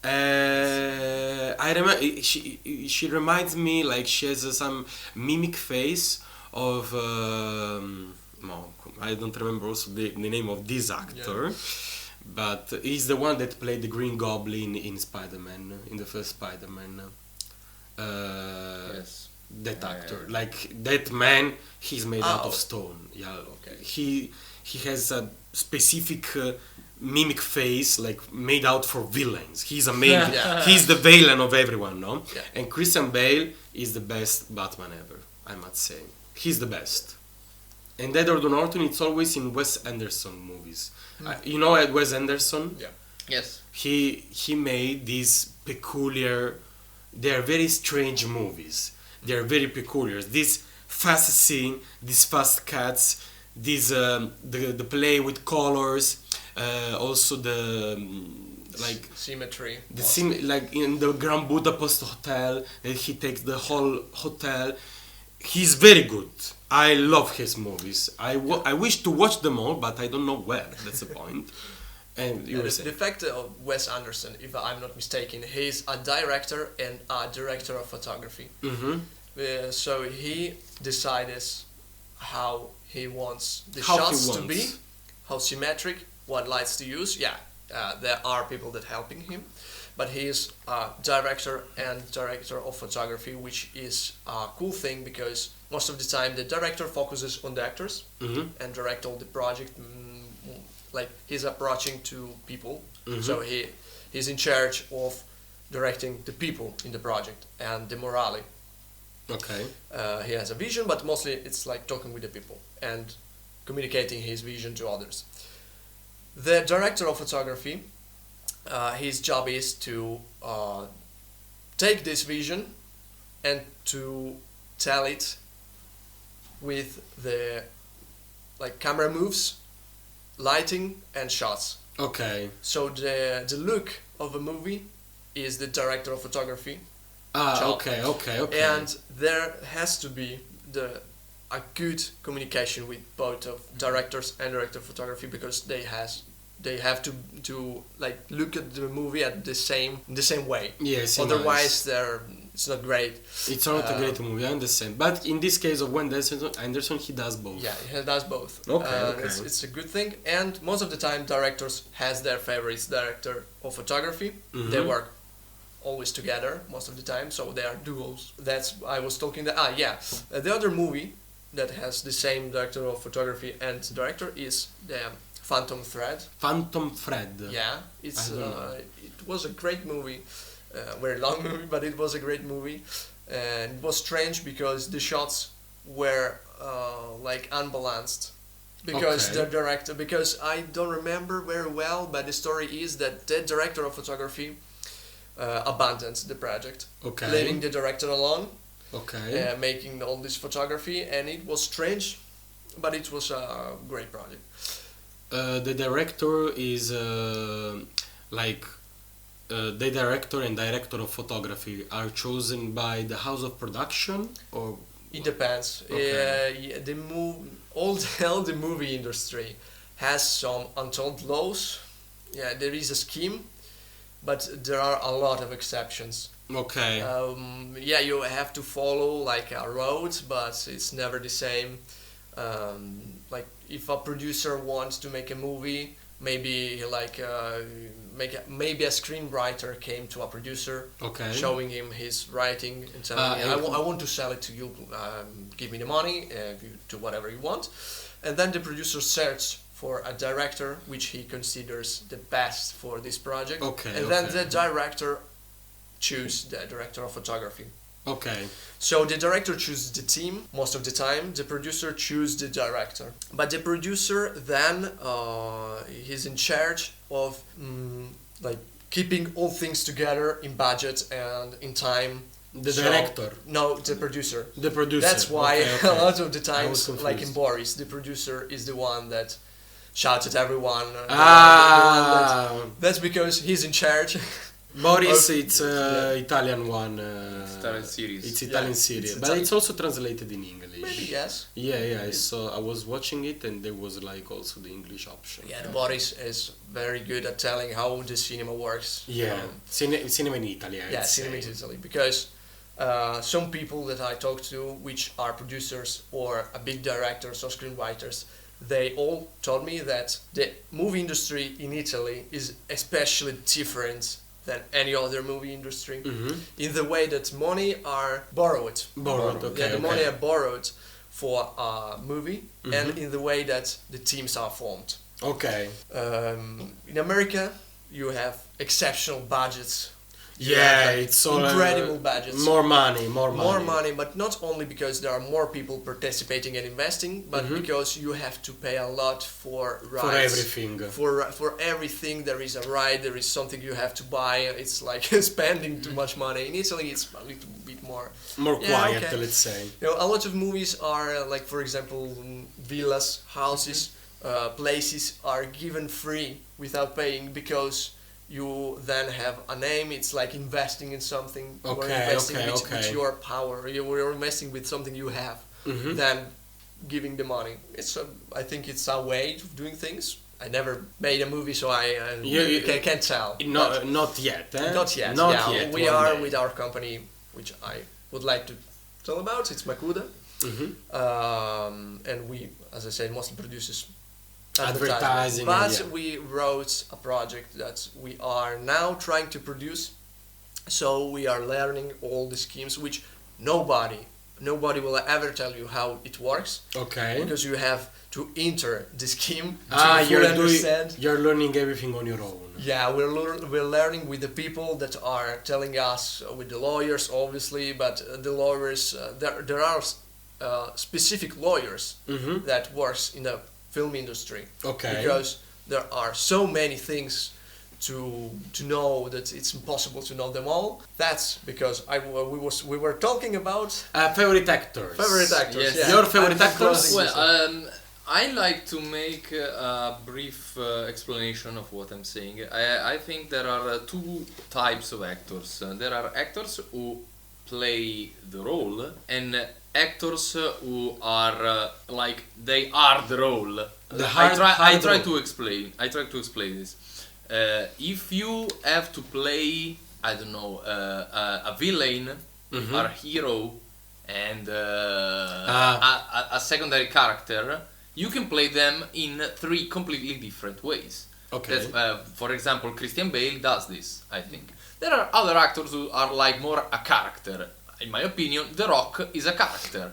I remember she reminds me like she has some mimic face of I don't remember also the name of this actor, but he's the one that played the Green Goblin in Spider-Man, in the first Spider-Man. Yes. That actor, like that man, he's made out of Oh. stone. Yeah, Okay. He has a specific mimic face, like made out for villains. He's a main, Yeah. he's the villain of everyone, no? Yeah. And Christian Bale is the best Batman ever, I must say. He's the best. And Edward Norton, it's always in Wes Anderson movies. You know Wes Anderson? Yeah. Yes. He made these peculiar, they are very strange movies. They are very peculiar. This fast scene, these fast cuts, this the play with colors, also the like Symmetry. the scene like in the Grand Budapest Hotel, that he takes the whole hotel. He's very good. I love his movies. I wish to watch them all, but I don't know where. That's the point. And you were The saying. fact of Wes Anderson, if I'm not mistaken, he's a director and a director of photography. Mm-hmm. So he decides how he wants the How he shots to wants. be, how symmetric, what lights to use. Yeah, there are people that helping him, but he is a director of photography, which is a cool thing because most of the time the director focuses on the actors and direct all the project. Like he's approaching to people, so he's in charge of directing the people in the project and the morale. Okay. He has a vision, but mostly it's like talking with the people and communicating his vision to others. The director of photography, his job is to take this vision and to tell it with the like camera moves, lighting and shots. Okay. So the look of a movie is the director of photography job. Okay. And there has to be a good communication with both of directors and director of photography because they have to like look at the movie at the same way. Yes. Otherwise, it's not great. It's not a great movie, I understand. But in this case of Wes Anderson, he does both. Yeah, he does both. Okay. It's a good thing. And most of the time, directors has their favorites director of photography. They work always together most of the time, so they are duos. That's I was talking that. The other movie that has the same director of photography and director is the Phantom Thread. Phantom Thread. Yeah, it was a great movie, very long movie, but it was a great movie, and it was strange because the shots were like unbalanced. Because the director, because I don't remember very well, but the story is that the director of photography abandoned the project, leaving the director alone, making all this photography, and it was strange, but it was a great project. The director is the director and director of photography are chosen by the house of production, or it depends. All the movie industry has some untold laws. Yeah, there is a scheme, but there are a lot of exceptions. Okay. You have to follow like a road, but it's never the same. Like if a producer wants to make a movie, maybe maybe a screenwriter came to a producer, showing him his writing and telling him, I want to sell it to you, give me the money, do whatever you want. And then the producer searches for a director which he considers the best for this project. Then the director chooses the director of photography. So the director chooses the team most of the time. The producer chooses the director, but the producer then he's in charge of like keeping all things together in budget and in time. The director? No, the producer. The producer. That's why a lot of the times, like in Boris, the producer is the one that shouts at everyone. That's because he's in charge. Boris, it's Italian one. Italian series. It's Italian series, but it's also translated in English. Maybe yes. Yeah. I was watching it, and there was like also the English option. Yeah, Boris is very good at telling how the cinema works. Yeah, cinema in Italy. Cinema in Italy, because some people that I talk to, which are producers or a big directors or screenwriters, they all told me that the movie industry in Italy is especially different than any other movie industry, in the way that money are borrowed. The money are borrowed for a movie, and in the way that the teams are formed. In America, you have exceptional budgets. It's all incredible budgets. More money. But not only because there are more people participating and investing, but because you have to pay a lot for rights. For everything. For everything, there is a right, there is something you have to buy. It's like spending too much money. In Italy, it's a little bit more quiet, let's say. A lot of movies are like, for example, villas, houses, places are given free without paying because you then have a name. It's like investing in something. You're investing with your power. You're investing with something you have. Then giving the money. I think it's a way of doing things. I never made a movie, so I can't tell. Not yet. Not yet. We are with our company, which I would like to tell about. It's Makuda. And we, as I said, mostly produces Advertising, But yeah. we wrote a project that we are now trying to produce. So we are learning all the schemes, which nobody will ever tell you how it works, Okay. because you have to enter the scheme to You're fully understand. you're learning everything on your own. Yeah, we're learning with the people that are telling us, with the lawyers, obviously, but the lawyers, there are specific lawyers Mm-hmm. that works in the film industry. Okay. Because there are so many things to know that it's impossible to know them all. That's because we were talking about Favorite actors. favorite actors. Yes. Yeah. Your favorite I'm actors? closing this Well, up. I like to make a brief explanation of what I'm saying. I think there are two types of actors. There are actors who play the role, and actors who are like they are the role. I try to explain. I try to explain this. If you have to play, I don't know, a villain, Mhm. or a hero, and a secondary character, you can play them in three completely different ways. Okay. That's, for example, Christian Bale does this, I think. There are other actors who are like more a character. In my opinion, The Rock is a character.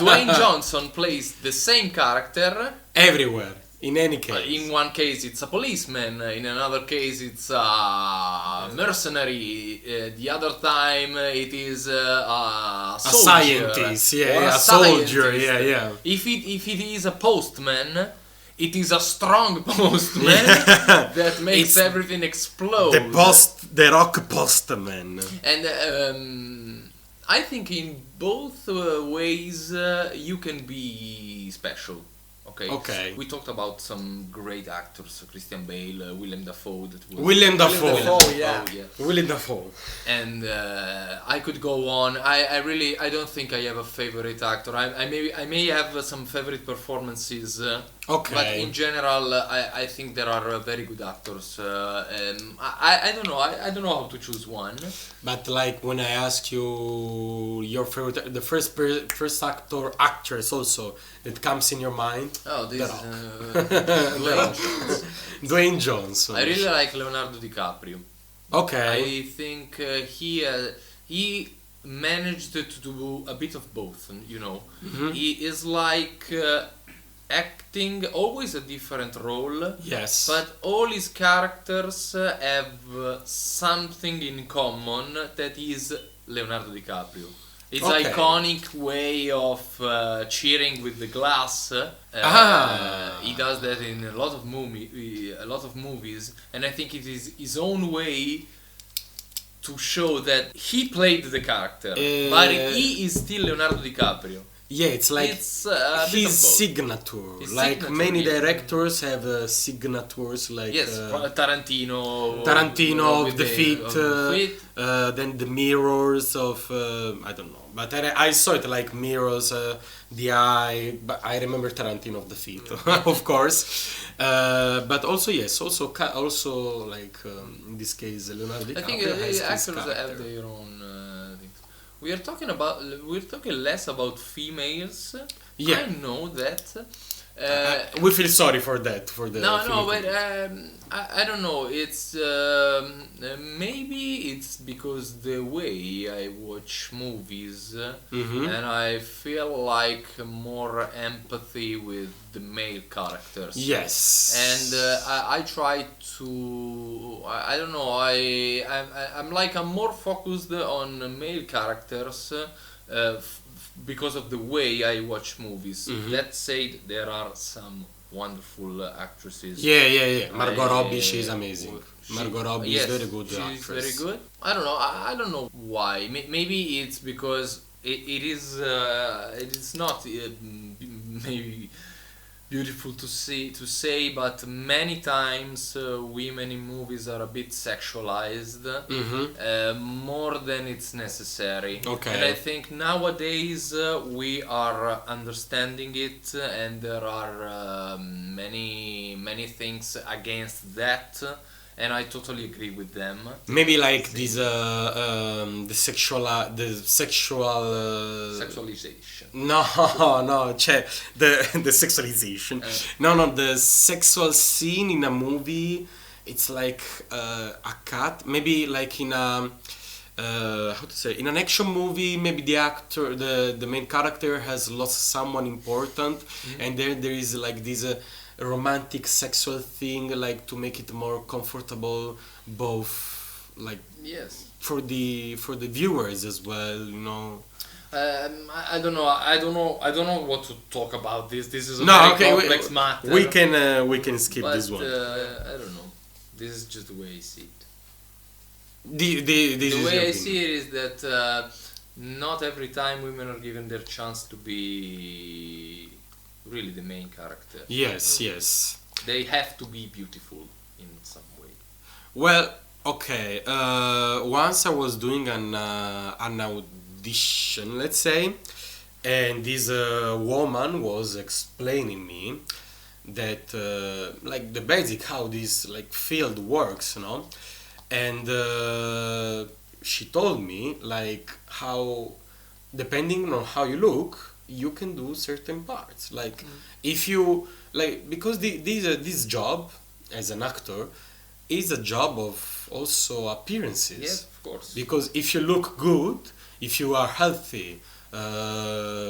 Dwayne Johnson plays the same character. Everywhere. In any case. In one case it's a policeman, in another case it's a mercenary, the other time it is a soldier, scientist, or yeah, a soldier, scientist. yeah. If it is a postman, it is a strong postman that makes It's everything explode. The Rock Postman. And I think in both ways you can be special. Okay. We talked about some great actors: Christian Bale, Willem Dafoe. Willem Dafoe. Yeah. Willem Dafoe. And I could go on. I don't think I have a favorite actor. I may have some favorite performances. Okay. But in general, I think there are very good actors. I don't know. I don't know how to choose one. But like when I ask you your favorite, the first actress also that comes in your mind. Oh, this Rock. Dwayne Johnson. I really like Leonardo DiCaprio. Okay. I think he managed to do a bit of both. You know, Mhm. he is like acting always a different role. Yes. But all his characters have something in common that is Leonardo DiCaprio. His Okay. iconic way of cheering with the glass. He does that in a lot of movies, and I think it is his own way to show that he played the character, but he is still Leonardo DiCaprio. Yeah, it's like It's a bit his of both. signature. His Like signature, many yeah. directors have signatures, like Yes, Tarantino. Tarantino with of the feet, feet. then the mirrors of I don't know, but I saw it like mirrors, the eye. But I remember Tarantino of the feet, of course. But also yes, also like in this case Leonardo DiCaprio I think has his actors character. have their own things. We're talking less about females. Yeah. I know that. We feel sorry for that for the No, film but community. I don't know. It's maybe it's because the way I watch movies, Mhm. and I feel like more empathy with the male characters. Yes. And I try to. I don't know. I'm more focused on male characters. Because of the way I watch movies. Mhm. That said, there are some wonderful actresses. Yeah. Margot I- Robbie, she's amazing. she- Margot Robbie yes, is very good she's actress. very good. I don't know. I don't know why. Maybe it's because it is not maybe beautiful to say, but many times women in movies are a bit sexualized. Mhm. More than it's necessary. Okay. And I think nowadays we are understanding it, and there are many things against that. and I totally agree with them. Maybe like this the sexual Sexualization. no the sexualization the sexual scene in a movie. It's like a cut, maybe like in a how to say, in an action movie, maybe the main character has lost someone important, and there is like this romantic sexual thing, like to make it more comfortable, both like Yes. for the viewers as well, you know. I don't know. I don't know what to talk about this. This is a No, very okay, complex matter. we can skip But this one. I don't know. This is just the way I see it. This The is way your I opinion. see it is that not every time women are given their chance to be really the main character. Yes, yes. They have to be beautiful in some way. Well, okay. Once I was doing an audition, let's say, and this woman was explaining me that like the basic how this like field works, you know, and she told me like how depending on how you look, you can do certain parts. Like if you like, because this job as an actor is a job of also appearances. Yes, of course. Because if you look good, if you are healthy,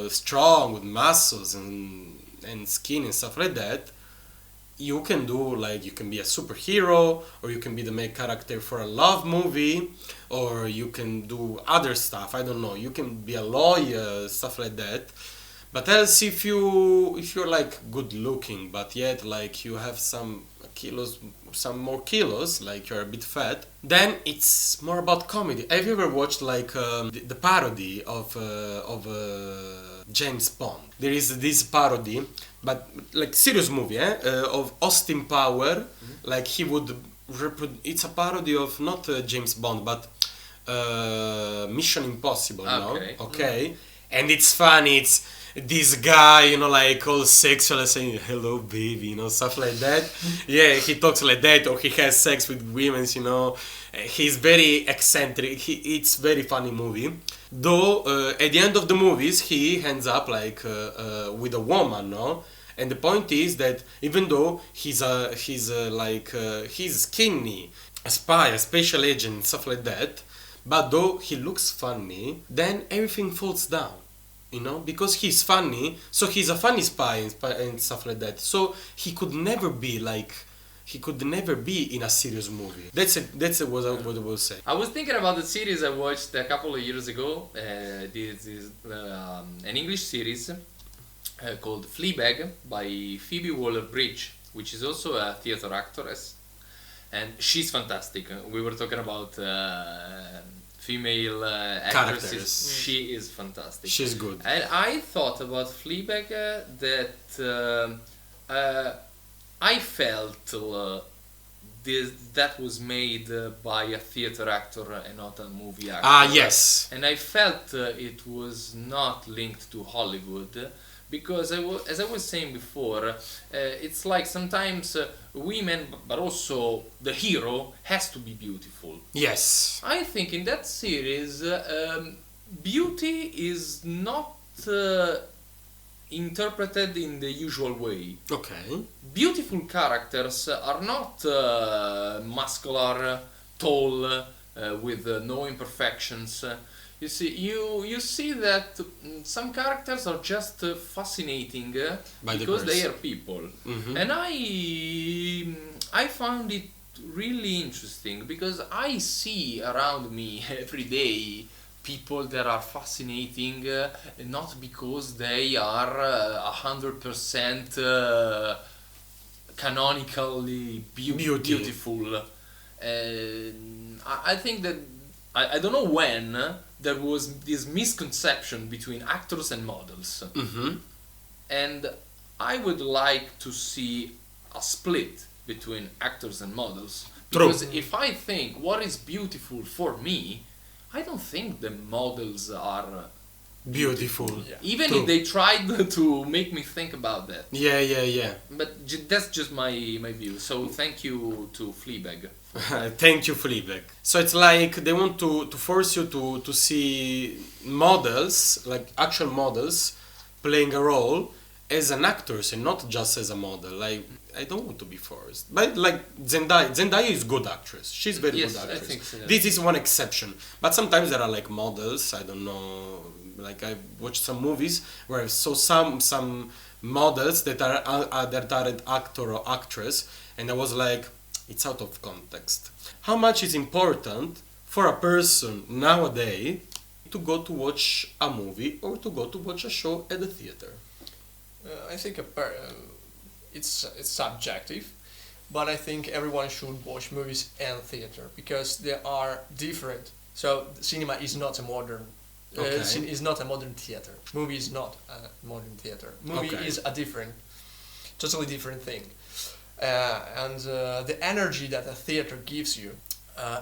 strong with muscles and skin and stuff like that, you can do like, you can be a superhero, or you can be the main character for a love movie, or you can do other stuff. I don't know. You can be a lawyer, stuff like that. But else, if you're like good looking, but yet like you have some more kilos, like you're a bit fat, then it's more about comedy. Have you ever watched like the parody of James Bond? There is this parody, but like serious movie, of Austin Power. Like he would it's a parody of not James Bond, but Mission Impossible. Okay. No? Okay, and it's funny. It's this guy, you know, like all sexual and saying hello baby, you know, stuff like that. Yeah, he talks like that, or he has sex with women, you know. He's very eccentric. It's very funny movie. Though at the end of the movies he ends up like with a woman, no? And the point is that even though he's skinny, a spy, a special agent, stuff like that, but though he looks funny, then everything falls down. You know, because he's funny, so he's a funny spy and stuff like that. So he could never be in a serious movie. That's what I will say. I was thinking about the series I watched a couple of years ago. This is an English series called Fleabag by Phoebe Waller-Bridge, which is also a theater actress, and she's fantastic. We were talking about female actresses. She is fantastic. She's good. And I thought about Fleabag that I felt that was made by a theater actor and not a movie actor. Ah, yes. And I felt it was not linked to Hollywood, because as I was saying before, it's like sometimes women, but also the hero, has to be beautiful. Yes. I think in that series, beauty is not interpreted in the usual way. Okay. Beautiful characters are not muscular, tall, with no imperfections. You see that some characters are just fascinating because they are people. Mm-hmm. And I found it really interesting, because I see around me every day people that are fascinating, not because they are 100% canonically beautiful. I think that I don't know when there was this misconception between actors and models. Mm-hmm. And I would like to see a split between actors and models. Because if I think what is beautiful for me, I don't think the models are beautiful. Yeah. Even if they tried to make me think about that. Yeah. But that's just my view. So thank you to Fleabag Thank you, Felipe. So it's like they want to force you to see models, like actual models, playing a role as an actress and not just as a model. Like I don't want to be forced. But like Zendaya is good actress. She's very Yes, good I actress. think so, yeah. This is one exception. But sometimes there are like models. I don't know. Like I watched some movies where I saw some models that are an actor or actress, and I was like, it's out of context. How much is important for a person nowadays to go to watch a movie or to go to watch a show at the theater? I think it's subjective, but I think everyone should watch movies and theater because they are different. So cinema is not a modern. Okay. Is not a modern theater. Movie is not a modern theater. Movie Okay. is a totally different thing. And the energy that a theater gives you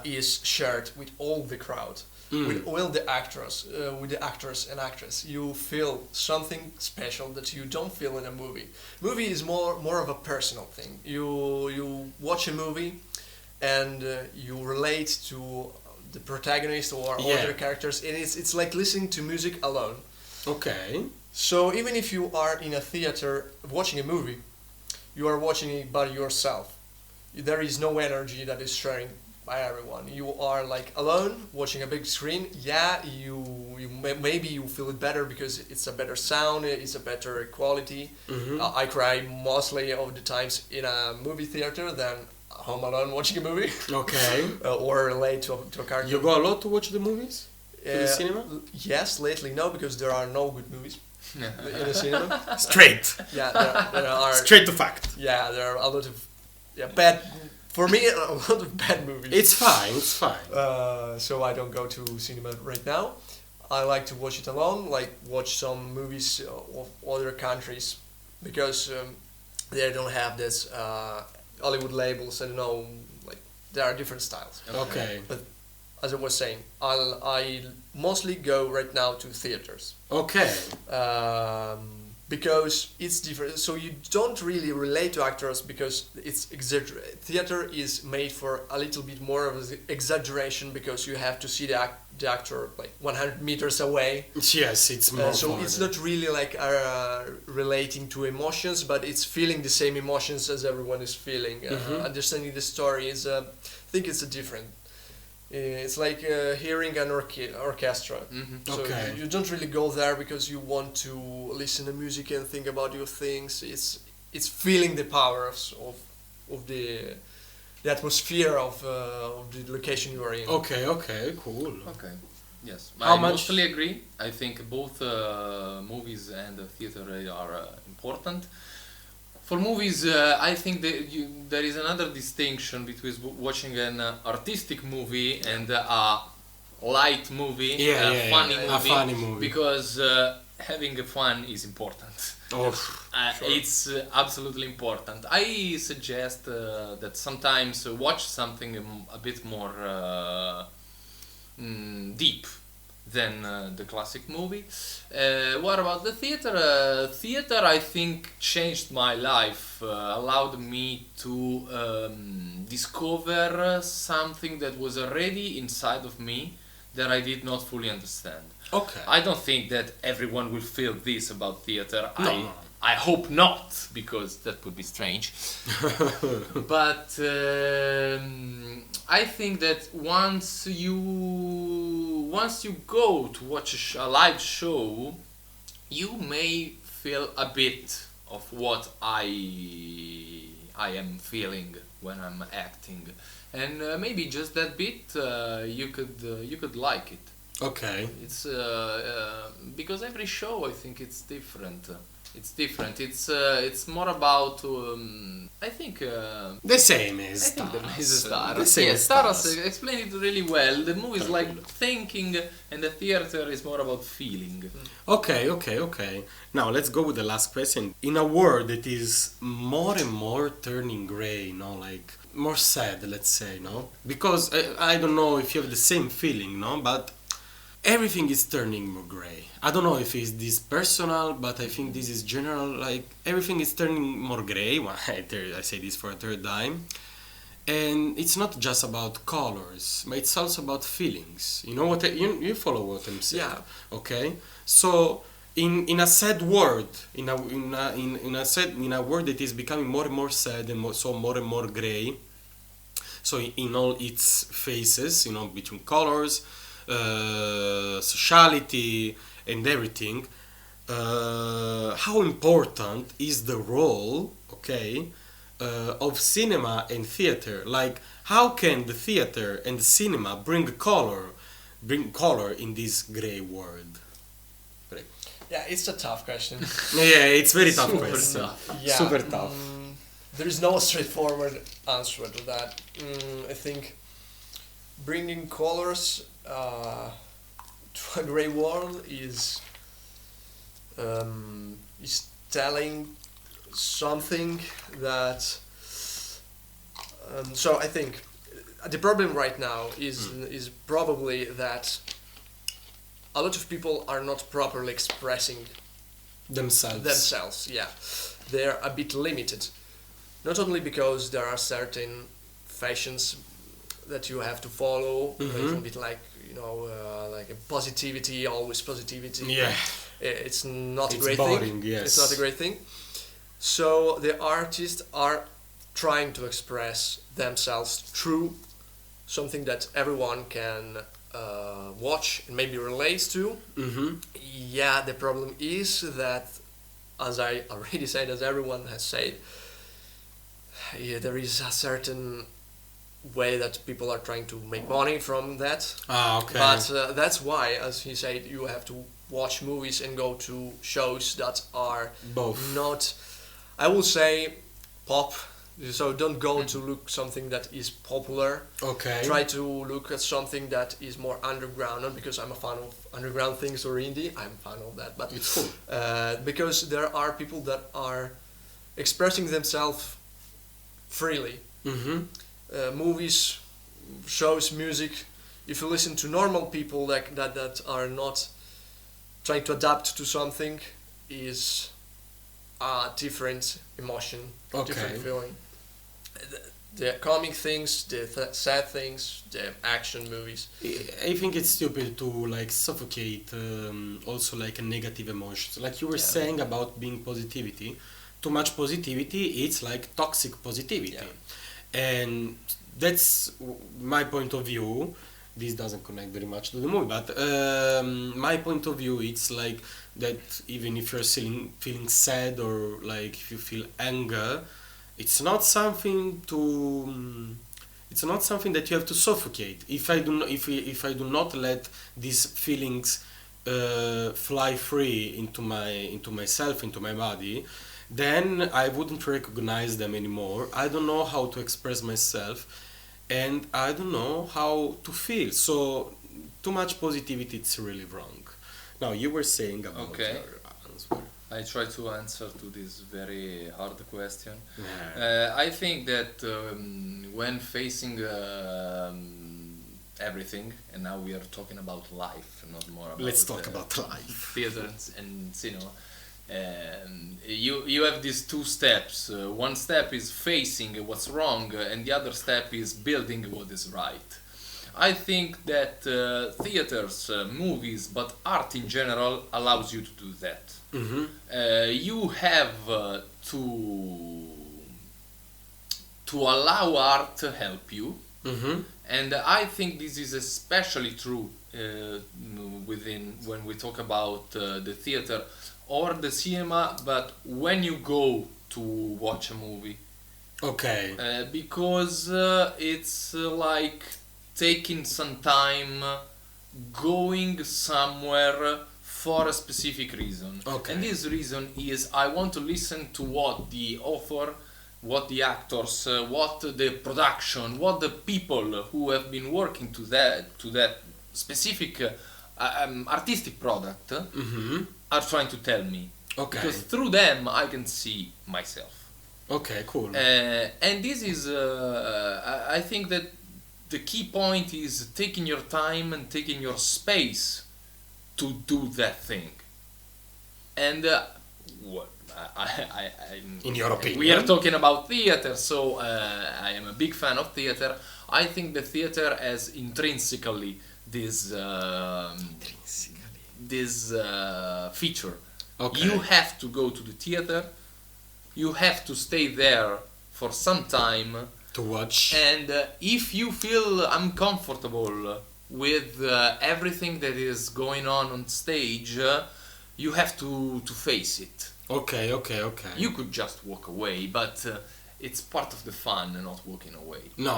is shared with all the crowd, with all the actors, with the actors and actress. You feel something special that you don't feel in a movie. Movie is more of a personal thing. You watch a movie, and you relate to the protagonist or other characters, and it's like listening to music alone. Okay. So even if you are in a theater watching a movie, you are watching it by yourself. There is no energy that is sharing by everyone. You are like alone watching a big screen. Yeah, maybe you feel it better because it's a better sound, it's a better quality. I cry mostly of the times in a movie theater than home alone watching a movie. Okay. Or relate to a character. You go a lot to watch the movies? To the cinema? Yes, lately no, because there are no good movies in the cinema. Straight. Yeah, there are. Straight to fact. Yeah, there are a lot of bad. For me, a lot of bad movies. It's fine. It's fine. So I don't go to cinema right now. I like to watch it alone. Like watch some movies of other countries because they don't have this Hollywood labels. I don't know. Like there are different styles. Okay. But as I was saying, I mostly go right now to theaters. Okay. Because it's different. So you don't really relate to actors because it's theater is made for a little bit more of an exaggeration because you have to see the actor like 100 meters away. Yes, it's more. So it's not really like relating to emotions, but it's feeling the same emotions as everyone is feeling. Understanding the story is, I think it's a different. It's like hearing an orchestra. So Okay. you don't really go there because you want to listen to music and think about your things. It's feeling the power of the atmosphere of the location you are in. Okay, cool. Okay. Yes, How I much- mostly agree. I think both movies and theater are important. For movies, I think that there is another distinction between watching an artistic movie and a light movie, funny movie. A funny movie. Because having fun is important. Oh, It's absolutely important. I suggest that sometimes watch something a bit more deep than the classic movie. What about the theater? Theater, I think, changed my life, allowed me to discover something that was already inside of me that I did not fully understand. okay. I don't think that everyone will feel this about theater. No. I hope not, because that would be strange. But I think that once you go to watch a live show, you may feel a bit of what I am feeling when I'm acting, and maybe just that bit you could like it. Okay. It's because every show I think it's different. It's more about I think The same as I think stars. the star. The same Yeah, as stars stars. explain it really well. The movie is like thinking, and the theater is more about feeling. Okay. Now let's go with the last question. In a world that is more and more turning gray, like more sad, let's say, because I don't know if you have the same feeling, but everything is turning more gray. I don't know if it's this personal, but I think this is general. Like everything is turning more gray. Well, I say this for a third time, And it's not just about colors, but it's also about feelings. You know what you follow what I'm saying? Yeah. Okay. So in a sad world, in a world that is becoming more and more sad and more and more gray. So in all its phases, you know, between colors, sociality, and everything. How important is the role, okay, of cinema and theater? Like, how can the theater and the cinema bring color in this gray world? Right. Yeah, it's a tough question. Yeah, it's very tough Super question. tough. Yeah, Super tough. There is no straightforward answer to that. I think bringing colors to a gray world is telling something that. So I think the problem right now is probably that a lot of people are not properly expressing themselves. Yeah, they're a bit limited. Not only because there are certain fashions that you have to follow, a little bit like, you know, like a positivity, always positivity. Yeah. It's not a It's great boring, thing. yes. It's not a great thing. So the artists are trying to express themselves through something that everyone can watch and maybe relate to. Yeah, the problem is that, as I already said, as everyone has said, there is a certain way that people are trying to make money from that. Ah, okay. But that's why, as he said, you have to watch movies and go to shows that are Both. not, I will say, pop. So don't go to look something that is popular. Okay. Try to look at something that is more underground. Not because I'm a fan of underground things or indie. I'm a fan of that, but It's cool. because there are people that are expressing themselves freely. Movies, shows, music. If you listen to normal people like that are not trying to adapt to something, is a different emotion, different feeling. The comic things, the sad things, the action movies. I think it's stupid to like suffocate also like a negative emotions. Like you were saying about being positivity, too much positivity, it's like toxic positivity. And that's my point of view. This doesn't connect very much to the movie, but my point of view, it's like that even if you're feeling sad or like if you feel anger, it's not something that you have to suffocate. If I do not let these feelings fly free into myself, into my body, then I wouldn't recognize them anymore. I don't know how to express myself, and I don't know how to feel. So too much positivity, it's really wrong. Now you were saying about your answer. I try to answer to this very hard question. Yeah. I think that when facing everything, and now we are talking about life, not more about Let's talk about life. theater and cinema. You have these two steps. One step is facing what's wrong, and the other step is building what is right. I think that theaters, movies, but art in general allows you to do that. You have to allow art to help you, and I think this is especially true when we talk about the theater or the cinema, but when you go to watch a movie. Okay. Because it's like taking some time, going somewhere for a specific reason. Okay. And this reason is I want to listen to what the author, what the actors, what the production, what the people who have been working to that specific artistic product are trying to tell me. Okay. Because through them I can see myself. Okay, cool. And this is, I think that the key point is taking your time and taking your space to do that thing. And what In your opinion? we are talking about theater, so I am a big fan of theater. I think the theater has intrinsically this feature. Okay. You have to go to the theater. You have to stay there for some time. To watch. And if you feel uncomfortable with everything that is going on stage, you have to face it. Okay. You could just walk away, but it's part of the fun not walking away. No.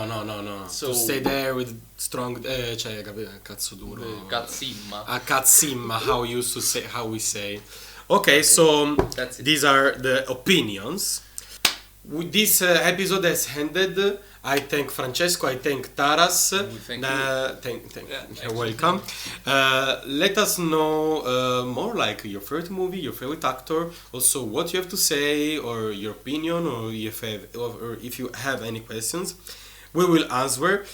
So- To stay there with strong... cioè, cazzo duro. Cazzimma. A cazzimma, how we say. Okay, so That's it. these are the opinions. With this episode has ended. I thank Francesco, I thank Taras. We thank you. You're welcome. Let us know more like your favorite movie, your favorite actor, also what you have to say or your opinion, or if you have any questions, we will answer.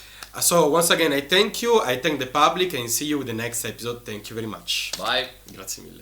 So once again, I thank you, I thank the public, and see you with the next episode. Thank you very much. Bye. Grazie mille.